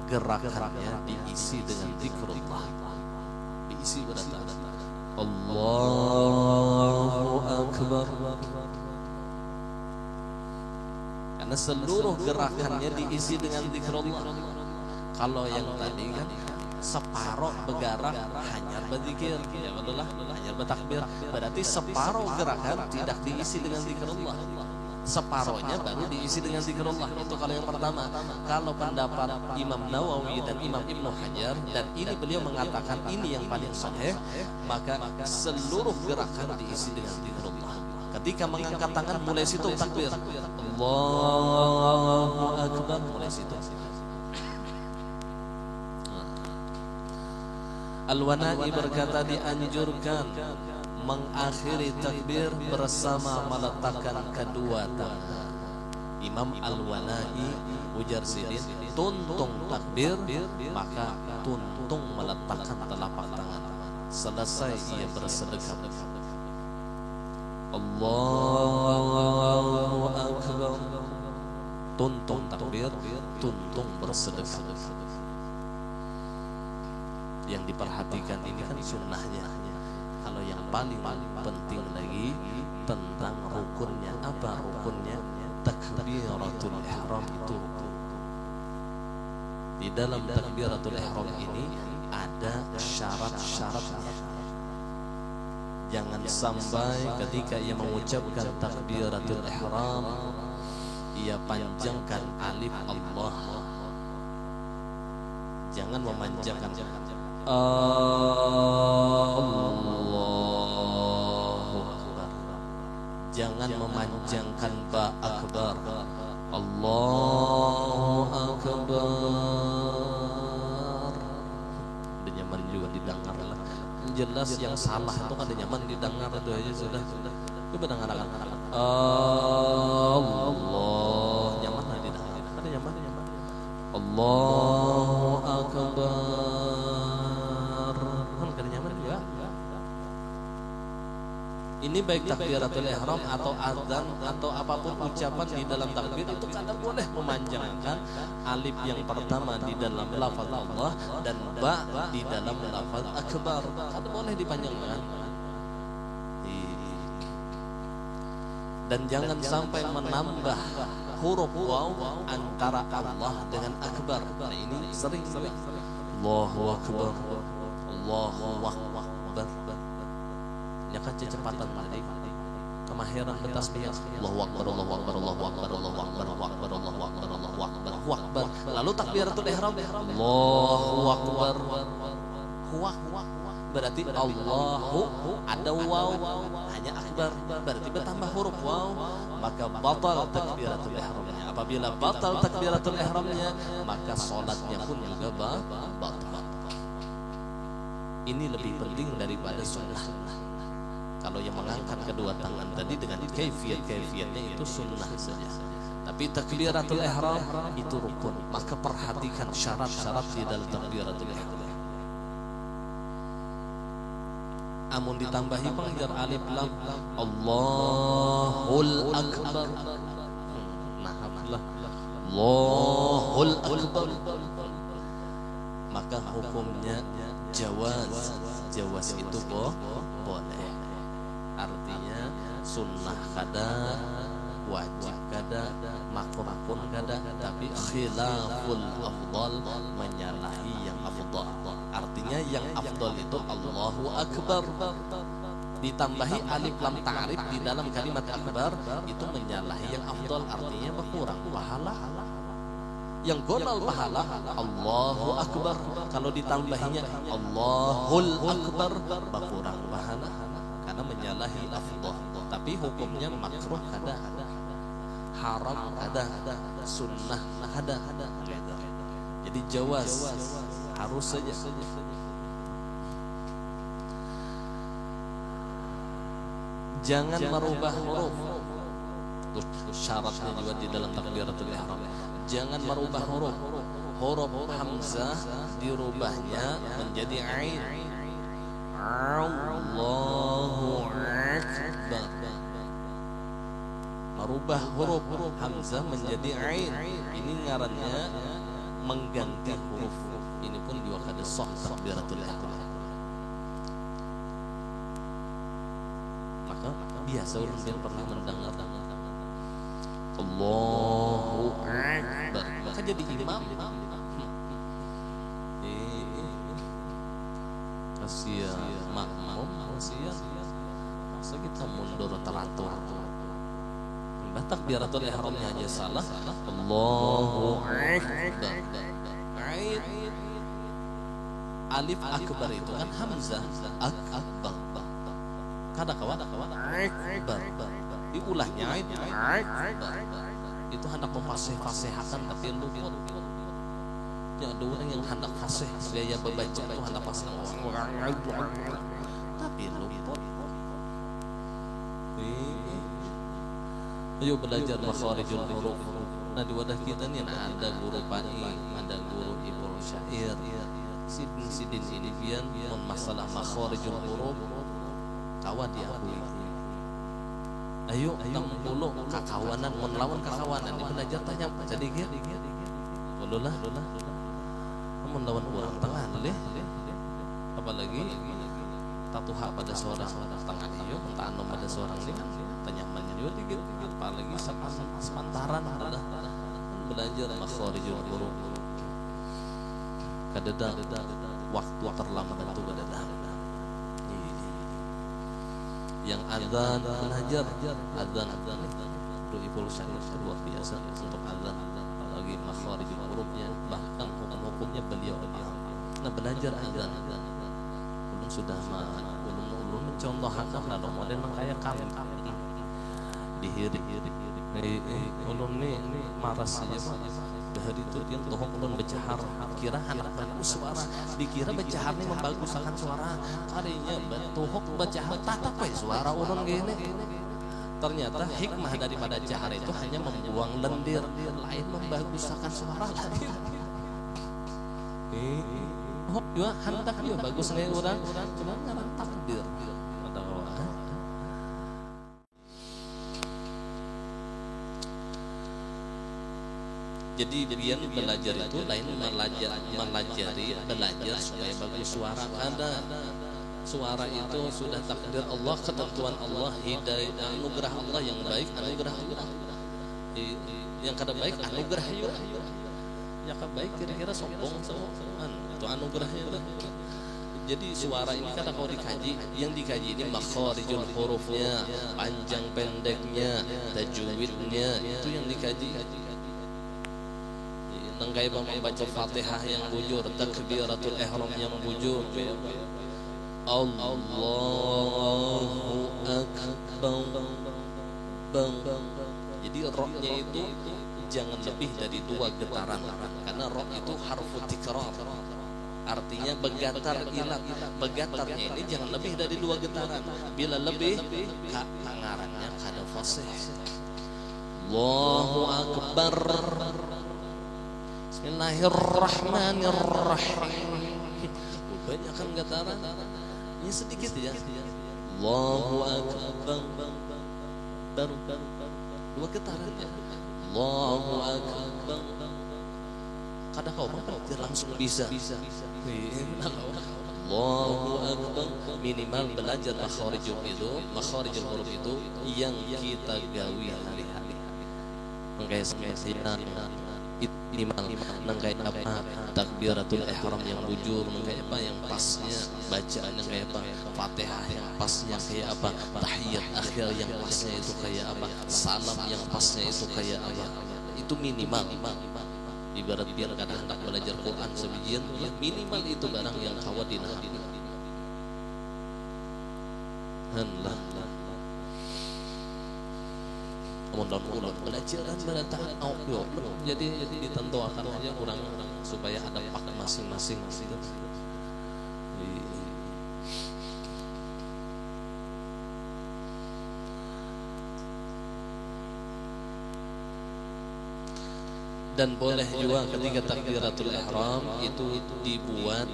gerakannya diisi dengan zikrullah, diisi berata Allahu Akbar. Karena seluruh gerakannya diisi dengan zikrullah. Kalau yang tadi kan separuh bergerak hanya berzikir, ya betul lah, hanya bertakbir. Berarti separuh gerakan tidak diisi dengan zikrullah, separuhnya baru diisi dengan zikrullah. Itu kalau yang pertama. Kalau pendapat Imam Nawawi dan Imam Ibnu Hajar, dan ini beliau mengatakan ini yang paling sahih, maka seluruh gerakan diisi dengan zikrullah. Ketika mengangkat tangan mulai situ takbir, Allahu Akbar, mulai situ. Al-Wana'i berkata dianjurkan mengakhiri takbir bersama meletakkan kedua tangan. Imam Al-Wana'i ujar sidin, tuntung takbir maka tuntung meletakkan telapak tangan. Selesai ia bersedekap. Allahu Akbar. Tuntung takbir, tuntung bersedekap. Yang diperhatikan ini kan sunnahnya. Kalau yang paling penting lagi tentang rukunnya, apa rukunnya? Takbiratul ihram itu. Di dalam takbiratul ihram ini ada syarat-syaratnya. Jangan sampai ketika ia mengucapkan takbiratul ihram ia panjangkan alif Allah. Jangan memanjangkan Allahu Akbar. Jangan memanjangkan ba akbar. Allahu Akbar. Udah nyaman juga didengar lah. jelas yang salah itu kan nyaman didengar itu aja sudah. Coba dengarkan. Allah nyaman lah didengar. Kan nyaman. Allahu Akbar. Kan nyaman juga. Ini baik takbiratul ihram atau azan atau apapun ucapan di dalam takbir itu kadang boleh memanjangkan alif yang pertama di dalam lafaz Allah dan ba di dalam lafaz akbar. Kadang boleh dipanjangkan. Dan jangan sampai menambah huruf waw antara Allah dengan akbar. Nah ini sering. Allahu Akbar. Allahu Akbar. Ya kan kecepatan tadi, kemahiran bertasbih. Allahu Akbar, Allahu Akbar, Allahu Akbar, Allahu Akbar, Allahu Akbar, Allahu Akbar, Allahu Akbar, Allahu Akbar. Lalu takbiratul ihram, Allahu Akbar. Berarti Allahu ada waw, hanya akbar. Berarti bertambah huruf waw, maka batal takbiratul ihramnya. Apabila batal takbiratul ihramnya, maka salatnya pun juga batal. Ini lebih penting daripada sunnah. Kalau yang mengangkat kedua tangan tadi dengan kaifiat-kaifiatnya itu sunnah saja. Tapi takbiratul ihram itu rukun. Maka perhatikan syarat-syarat di dalam takbiratul ihram. Amun ditambahi pengajar alif lam Allahul Akbar. Nah, Allahul Akbar. Maka hukumnya jawaz itu boleh. Artinya sunnah kada, wajib kada, makruh pun kada, tapi khilaful afdal menyalahi yang afdal. Artinya yang afdal itu Allahu Akbar. Ditambahi alif lam ta'rif di dalam kalimat akbar itu menyalahi yang afdal, artinya berkurang pahala. Yang gonal pahala Allahu Akbar. Kalau ditambahinya Allahul Akbar berkurang pahala karena menyalahi afdal. Tapi hukumnya makruh kada, haram kada, sunnah kada. Jadi jawaz harus saja. Jangan merubah huruf. Syaratnya juga di dalam takbiratul ihram. Jangan merubah huruf. Huruf hamzah dirubahnya menjadi ain. Allahu Akbar. Merubah huruf hamzah menjadi ain. Ini ngarannya mengganti huruf. Ini pun juga kada sah takbiratul ihram. Maka biasa orang yang pernah mendengar Allahu Akbar, maka jadi imam. Kasihan makmum, kasihan. Masa kita mundur teratur. Takbiratul ihramnya aja salah. Allahu Akbar. Alif akbar itu kan hamzah. Akbar. Kada kawan. Akbar. Diulahnya itu hendak memfasih-fasihkan tapi luput. Ya ada orang yang hendak fasih gaya membaca itu hendak fasih tapi luput. Ayo belajar makharijul huruf. Nah di wadah kita nih ada guru Pani, ada guru Ibu Syair. Sidin ini pian masalah makharijul huruf kawan diakui. Ayo dulu kakawanan melawan kakawanan ini belajar tanya sedikit dulu lah melawan orang tengah leh apalagi tatuha pada seorang tengah iyo tanom pada seorang ini tanya juga dikit apalagi sepantaran adalah belajar makharijul huruf kadang waktu terlambat itu kadang yang adzan belajar adzan Ibu Syair luar biasa untuk adzan apalagi makharijul hurufnya bahkan hukum-hukumnya beliau. Nah belajar adzan belum sudah belum mencontohkan lalu model yang kayak kami dihiri ulun nih maras saja Hari itu dia tohok ulun becahar, kira anak bagus suara, dikira becahar ini membaguskan suara. Harinya tohok becahar tatap suara ulun gini. Ternyata hikmah daripada cahar itu hanya membuang lendir, lain membaguskan suara lain. Hok juga hendak juga bagus nih orang, cuma ngaran takdir. Jadi biar belajar itu lain belajar supaya bagus suara. Karena suara itu sudah takdir Allah, ketentuan Allah, hidayah, anugerah Allah yang baik, anugerah Allah. Yang kada baik anugerah juga. Ya kada baik kira-kira sombong semua. Itu anugerahnya. Jadi suara ini kata kau dikaji, yang dikaji ini makharijul hurufnya, panjang pendeknya, tajwidnya, itu yang dikaji. Nengkai membaca Fatihah yang bujur, takbiratul ihram yang bujur. Allahu akbar. Jadi rohnya itu jangan lebih dari 2 getaran, karena roh itu harfu tikrar, artinya begatar ilat. Begatarnya ini jangan lebih dari 2 getaran. Bila lebih, pengarannya kada fasih. Allahu akbar. Bismillahirrahmanirrahim. Banyak kan getaran, ini sedikit ya. Allahu akbar. Baru 2 getaran ya. Allahu akbar. Kadang kau dia langsung bisa. Allahu akbar. Minimal belajar makharijul huruf itu yang kita gawi hari-hari. Mengkait minimal nengkai apa takbiratul ihram yang bujur, nengkai apa yang pasnya bacaan, nengkai apa Fatihah yang pasnya kayak apa, tahiyat akhir yang pasnya itu kayak apa, salam yang pasnya itu kayak apa. Itu minimal. Ibarat biar kada hendak belajar Quran sebijian, ya minimal itu barang yang kawadina. Hanlah mudah-mudahan belajaran pada tahap jadi ditentukan aja kurang supaya ada pak masing-masing. Dan boleh juga ketika takbiratul ihram itu dibuat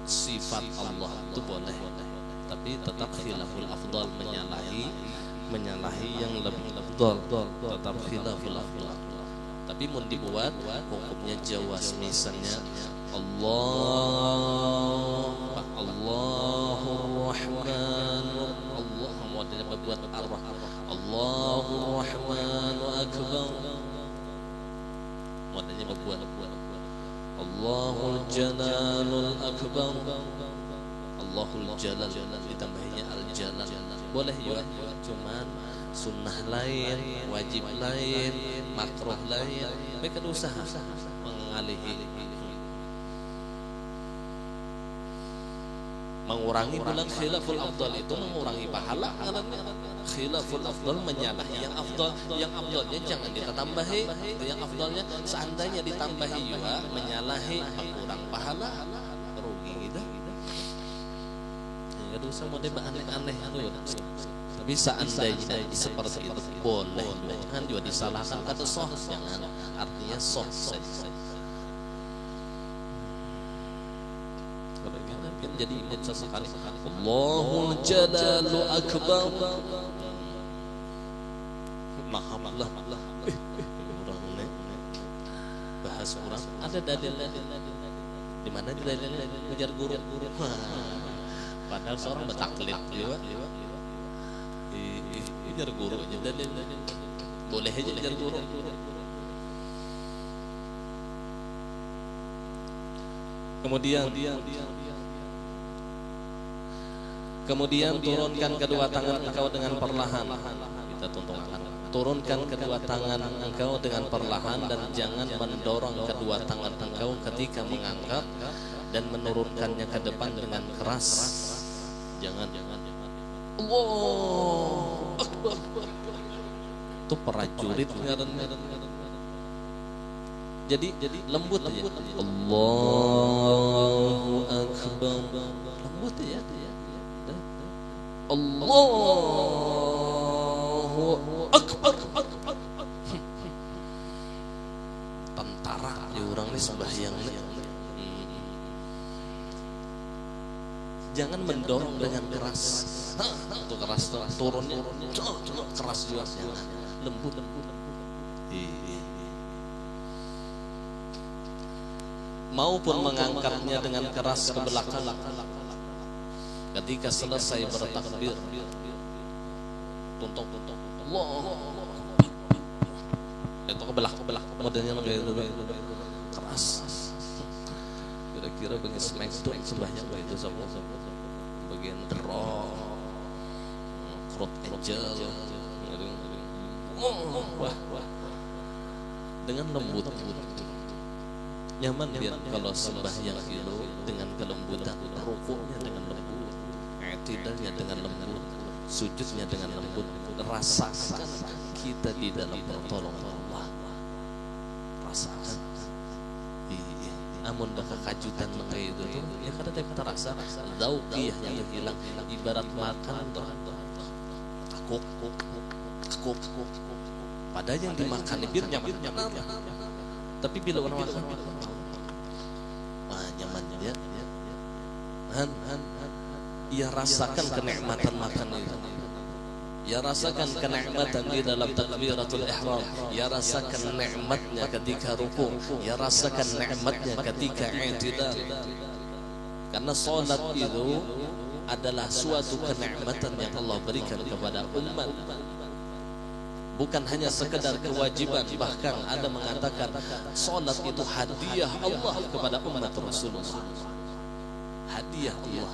sifat Allah, itu boleh, tapi tetap khilaful afdal, menyalahi yang lebih afdal, tetap khilaful afdal. Tapi mun dibuat hukumnya jawaz, misalnya Allahur Rahman, Allah modalnya berbuat ar-Rahman, Allahur Rahman akbar, modalnya berbuat Allahul Jalalul Akbar, Allahul Jalal ditambahinya al-Jalal. Boleh juga, cuman sunnah lain, wajib lain, makruh lain. Mereka usaha mengalihi, mengurangi. Bulan khilaful afdal itu mengurangi pahala. Khilaful afdal menyalahi yang afdal. Yang afdalnya jangan ditambahi, yang afdalnya seandainya ditambahi juga menyalahi, mengurang pahala, rugi gitu. Gak usah model aneh-aneh itu. Tapi seandainya seperti itu boleh, jangan juga disalahkan kata soh, jangan, artinya soh saja. Jadi imut sesekali Allahul Jalalu Akbar. Maha Allah. Orang bahas Quran ada dalil di mana dalil ngejar guru. Padahal seorang bertaklid juga. Ngejar guru aja dalil. Boleh aja ngejar guru. Kemudian turunkan kedua tangan engkau dengan perlahan. Kita tuntungan. Turunkan kedua tangan engkau dengan perlahan dan jangan mendorong kedua tangan engkau ketika mengangkat dan menurunkannya ke depan dengan keras. Jangan. Allahu Akbar. Itu prajurit. Jadi lembut aja. Allahu Akbar. Lembut ya. Allahu Akbar. Tentara ya orang ini sembahyang. Jangan mendorong dengan keras. Itu keras turunnya keras juga. Lembut. Maupun mengangkatnya dengan keras ke belakang. Ketika selesai bertakbir, tuntung Allah, itu ke belakang modelnya lebih keras. Kira-kira bagian smackdown sembahyang itu sama bagian draw, crowd angel, wah, dengan lembut. Nyaman dia kalau sembahyang itu dengan kelembutan, rukuknya dengan lembut, i'tidalnya dengan lembut, sujudnya dengan lembut. Rasakan kita di dalam pertolongan Allah. Rasakan. Amun bakal kajutan kayak itu tuh, ya kada kita rasa zauqiyah yang hilang. Ibarat makan tuh, takuk. Padahal yang dimakan di bir nyaman. Tapi bila orang makan, nyaman dia. Ia rasakan kenikmatan makan itu. Ia rasakan kenikmatan di dalam takbiratul ihram. Ia rasakan nikmatnya ketika rukuk. Ia rasakan nikmatnya ketika i'tidal. Karena salat itu adalah suatu kenikmatan yang Allah berikan kepada umat. Bukan hanya sekedar kewajiban, bahkan ada mengatakan salat itu hadiah Allah kepada umat Rasulullah. Hadiah Allah.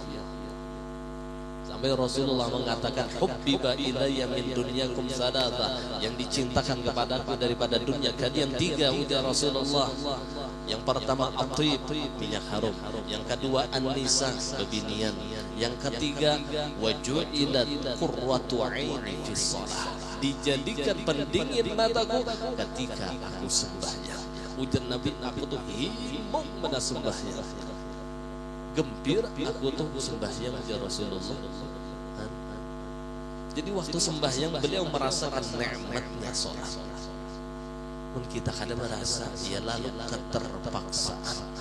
Sampai Rasulullah mengatakan hubbiba ilayya min dunyakum salatha, yang dicintakan kepadaku daripada dunia kalian tiga, ujar Rasulullah. Yang pertama at-thib, minyak harum. Yang kedua an-nisa, bebinian. Yang ketiga waju'ilat qurratu 'aini fi shalah, dijadikan pendingin mataku ketika aku sembahyang. Ujar Nabi, aku tuh himong pada sembahyang, gembira aku tuh sembahyang, ujar Rasulullah. Jadi waktu sembahyang beliau merasakan nikmatnya sholat. Pun kita kadang merasa ya lalu keterpaksaan,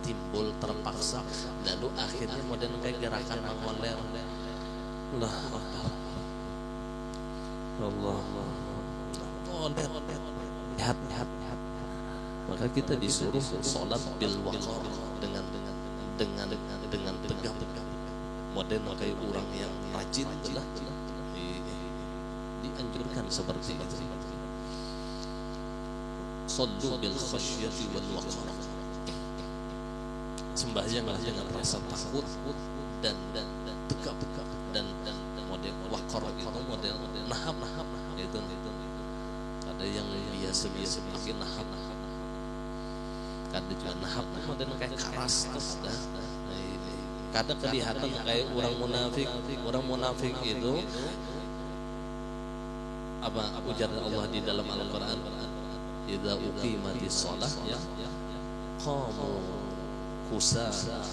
timbul terpaksa, lalu akhirnya modern kayak gerakan mengoler. Allah, lihat. Maka kita disuruh sholat bil waqar, dengan tegap. Modern kayak orang yang rajin lah, dianjurkan seperti itu. Shallu bil khasyati wal waqar. Sembahyanglah dengan rasa takut dan tegap dan model waqar itu model nahab itu. Ada yang biasa pakai nahab. Ada juga nahab model kayak keras terus dah. Kadang kelihatan kayak orang munafik itu apa ujaran Allah di dalam Al-Qur'an, idza uqimatis shalah ya qamu kusala,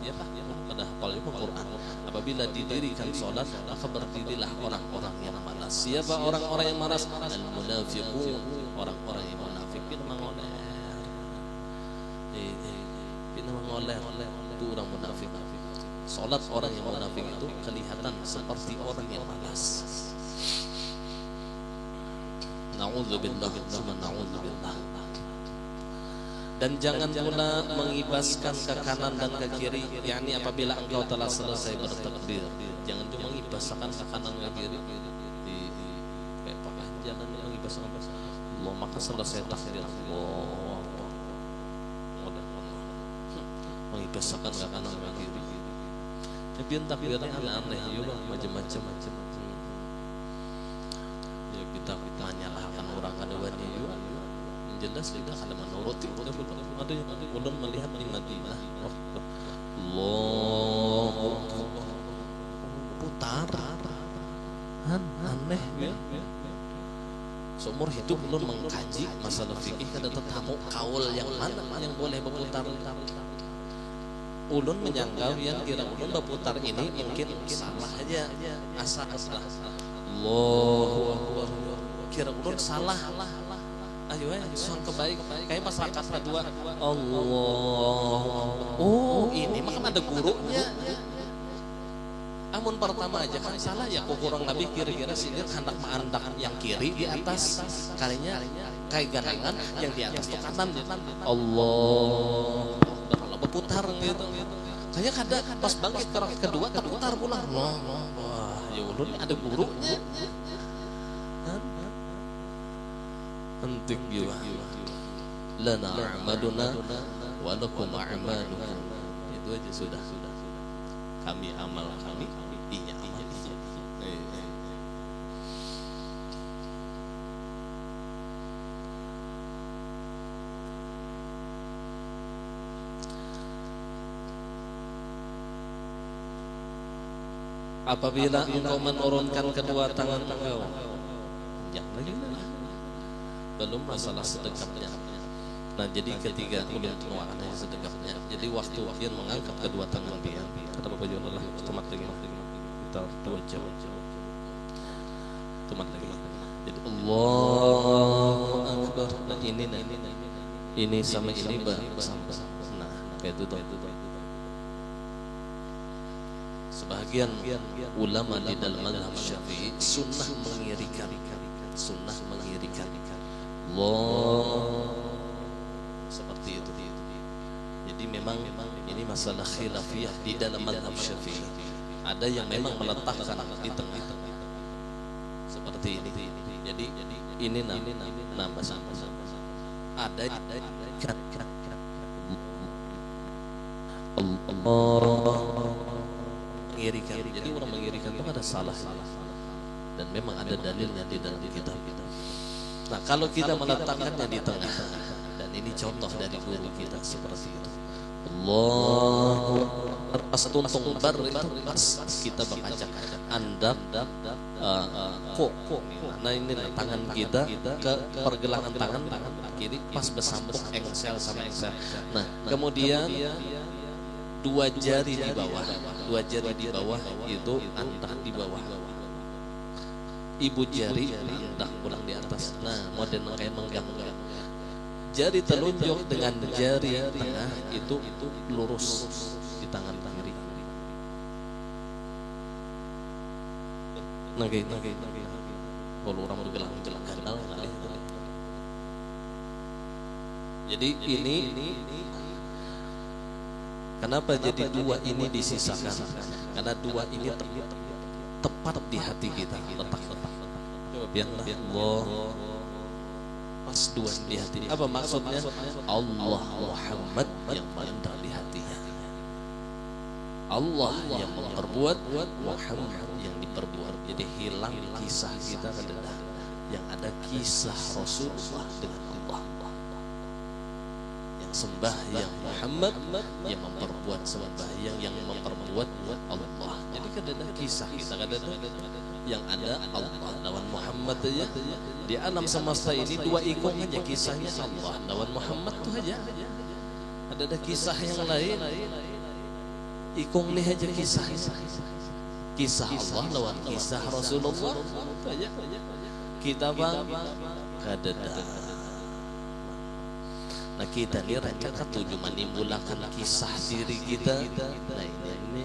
ya Pak, pada hafal Al-Qur'an. Apabila didirikan salat, maka berdirilah orang-orang yang malas. Siapa orang-orang yang malas? Al-munafiqun, orang-orang yang munafik. Bina mengoler itu orang munafik. Salat orang yang munafik itu kelihatan seperti orang yang malas. Na'udzubillah, na'udzubillah. Dan jangan pula mengibaskan ke kanan dan ke kiri. yakni apabila engkau telah selesai bertakbir, jangan cuma mengibaskan ke kanan ke kiri. Kayak pakai jalan mengibaskan Allah, maka selesai takbir Allah mengibaskan ke kanan ke kiri. Tapi takbirnya aneh juga, macam-macam. Ya kita menyalahkan orang keduanya juga. Jelas kita ada menuruti, ada yang ulun melihat di Madinah, Allah putar, aneh ya. seumur hidup ulun mengkaji masalah fikih kada tetamu kaul yang mana yang boleh berputar. Ulun menyangka yang kira ulun berputar ini mungkin salah aja asal Allahu Akbar. Kira ulun salah. Ayo son kebaik kayak masyarakat kedua Allah. Oh ini mah kan ada gurunya. Amun pertama aja kan salah ya kok kurang lebih kira-kira sini hendak menandak yang kiri di atas kalinya kayak ganangan yang di atas tuh kanan Allah kalau berputar gitu kayaknya kada pas bangkit ke kedua terputar pulang wah ya ulun ada gurunya penting juga lana a'maduna wa lakum a'malukum itu aja sudah kami amal kami iya apabila engkau menurunkan kedua tangan engkau yang lagi belum masalah sedekapnya. Nah jadi ketika ulun tuakan yang sedekapnya, jadi waktu dia mengangkat kedua tangan dia, kata Bapak Jono lah, temat lagi kita 2 jam, temat lagi. Jadi Allahu Akbar. Nah ini sama ini bersama. Nah kayak itu tuh. Sebagian ulama di dalam mazhab Syafi'i sunnah mengirikan. Allah seperti itu. Jadi memang ini masalah khilafiyah di dalam mazhab Syafi'i. Ada yang memang meletakkan di tengah seperti ini. Jadi ini nama sama. Ada Allah mengirikan. Jadi orang mengirikan itu ada salah. Dan memang ada dalilnya di dalam kitab kita. Nah kalau kita meletakkannya di tengah, dan ini contoh dari guru kita seperti itu. Allah pas tuntung bar itu pas kita berkaca andap kok. Nah ini tangan kita ke pergelangan tangan kiri pas bersambung engsel sama engsel. Nah kemudian 2 jari di bawah itu antak di bawah. Ibu jari hendak pulang di atas. Nah modern kayak menggang jari telunjuk dengan jari tengah itu lurus di tangan kiri. Nah kalau orang bergelang gandal. Jadi ini kenapa jadi 2 ini disisakan? Karena 2 ini tepat di hati kita, letak. Biarlah Allah pas 2 di hati. Apa maksudnya? Allah Muhammad yang mengendar di hatinya. Allah yang memperbuat, Muhammad yang diperbuat. Jadi hilang kisah kita adalah yang ada kisah Rasulullah dengan Allah. Yang sembahyang Muhammad yang memperbuat sembahyang yang memperbuat Allah. Jadi kadang kisah kita kadang yang ada Allah lawan Muhammad aja di alam semesta ini 2 ikon aja kisahnya Allah lawan Muhammad tuh aja. Ada kisah yang lain ikon nih aja kisah Allah lawan kisah Rasulullah aja kita bang kadada. Nah kita ini rencana tujuh menimbulkan kisah diri kita. Nah ini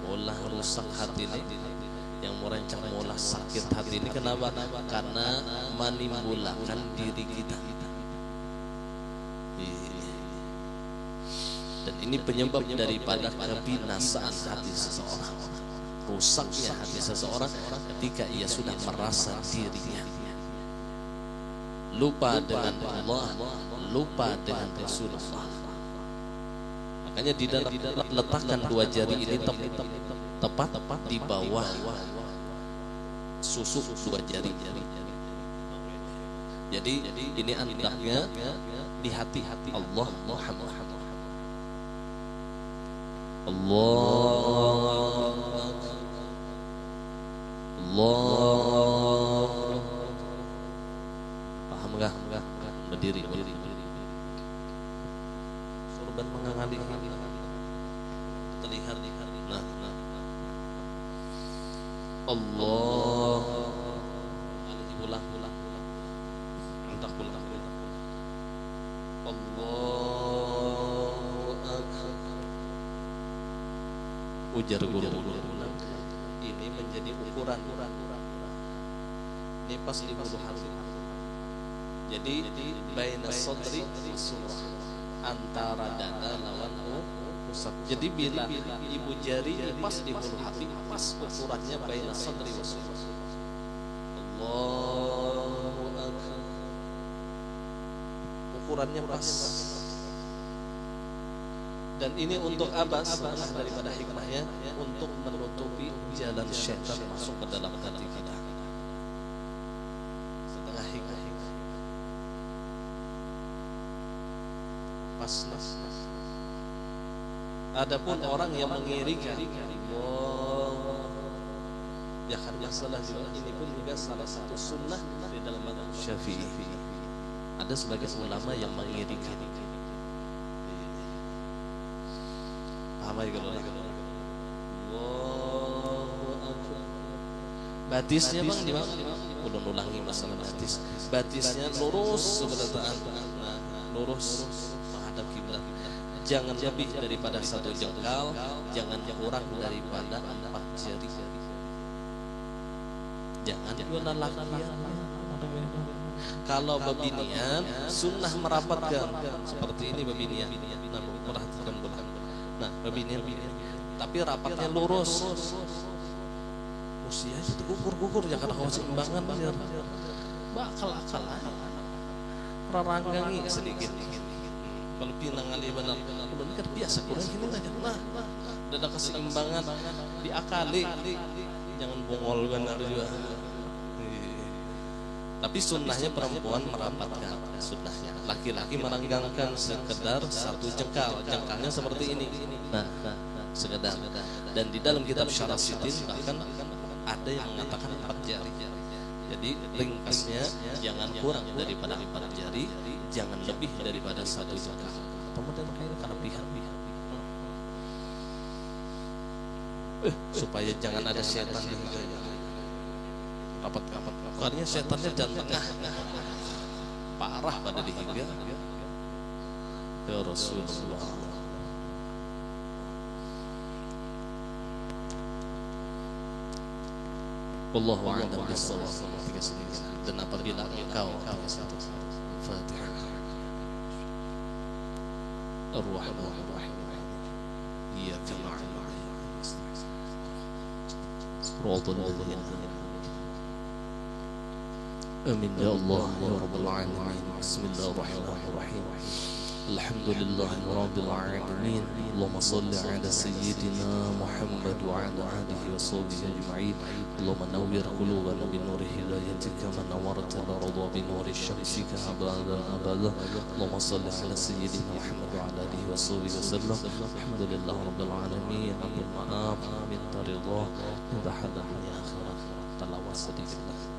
mulah rusak hati ini. Yang merancang mula sakit hati ini kenapa? Karena menimbulkan diri kita. Dan ini penyebab daripada kebinasaan hati seseorang, rusaknya hati seseorang ketika ia sudah merasa dirinya lupa dengan Allah, lupa dengan Rasulullah. Makanya di dalam letakkan 2 jari ini tepat di bawah susuk 2 jari. Jadi ini andaknya di hati-hati Allah Muhammad. Allah berdiri. Sorban mengangali terlihat. Nah, Allah ulang entah ulang Allahu Akbar. Ujar guru ini menjadi ukuran. Ini pas di bulu hati. Jadi baina sadri surah, antara dada lawan pusat. Jadi bila ibu jari pas di bulu hati, pas ukurannya baina sadri surah. Allahu Akbar. Ukurannya pas. Dan ini untuk apa? Sebenarnya daripada hikmahnya untuk menutupi jalan syaitan masuk ke dalam hati kita. Setengah hikmah. Pas. Adapun orang yang mengirikan, ya kan masalah juga. Ini pun juga salah satu sunnah di dalam mazhab Syafi'i. Ada sebagian ulama yang mengirikan. Paham ya kalau batisnya bang di mana? Udah ulangi masalah batis. Batisnya lurus seberataan, lurus menghadap kiblat. Jangan lebih daripada 1 jengkal, jangan kurang daripada 4 jari. Jangan juga lakian. Kalau bebinian, sunnah merapatkan seperti ini bebinian. Nah, perhatikan benar. Nah, bebinian. Tapi rapatnya lurus. Usia itu gugur ya karena kau seimbangan bener. Bakal akal raranggangi sedikit. Kalau pinang ali benar, benar kan biasa kurang gini aja. Nah, ada keseimbangan diakali. Jangan bongol benar juga. Tapi sunnahnya perempuan merapatkan sunnahnya. Laki-laki merenggangkan sekedar 1 jengkal. Jengkalnya seperti ini. Nah, sekedar. Dan di dalam kitab Syarah Sitin bahkan ada yang mengatakan 4 jari. Jadi ringkasnya jangan kurang daripada 4 jari, jangan lebih daripada 1 jengkal. Kemudian karena pihak-pihak. Supaya jangan ada setan juga ya. Rapat-rapat. Karena setannya jangan tengah. Parah pada dihingga. Ya Rasulullah. Wallahu a'lam bishawab. Dan apabila engkau Fatihah Ar-Rahman Ar-Rahim Iyyaka na'budu wa iyyaka nasta'in Siratal ladzina Amin ya Allah ya Rabbal Alamin. Bismillahirrahmanirrahim. Alhamdulillahi Rabbil Alamin. Allahumma salli ala Sayyidina Muhammad wa ala alihi wa sahbihi ajma'in. Allahumma nawwir qulubana bi nuri hidayatika ma nawwarta al-arda bi nuri syamsika abada. Allahumma salli ala Sayyidina Muhammad wa ala alihi wa sahbihi wa sallam. Alhamdulillahi Rabbil Alamin. Amin maaf minta ridha minta hadah ya akhirat. Talawat sedikit lah.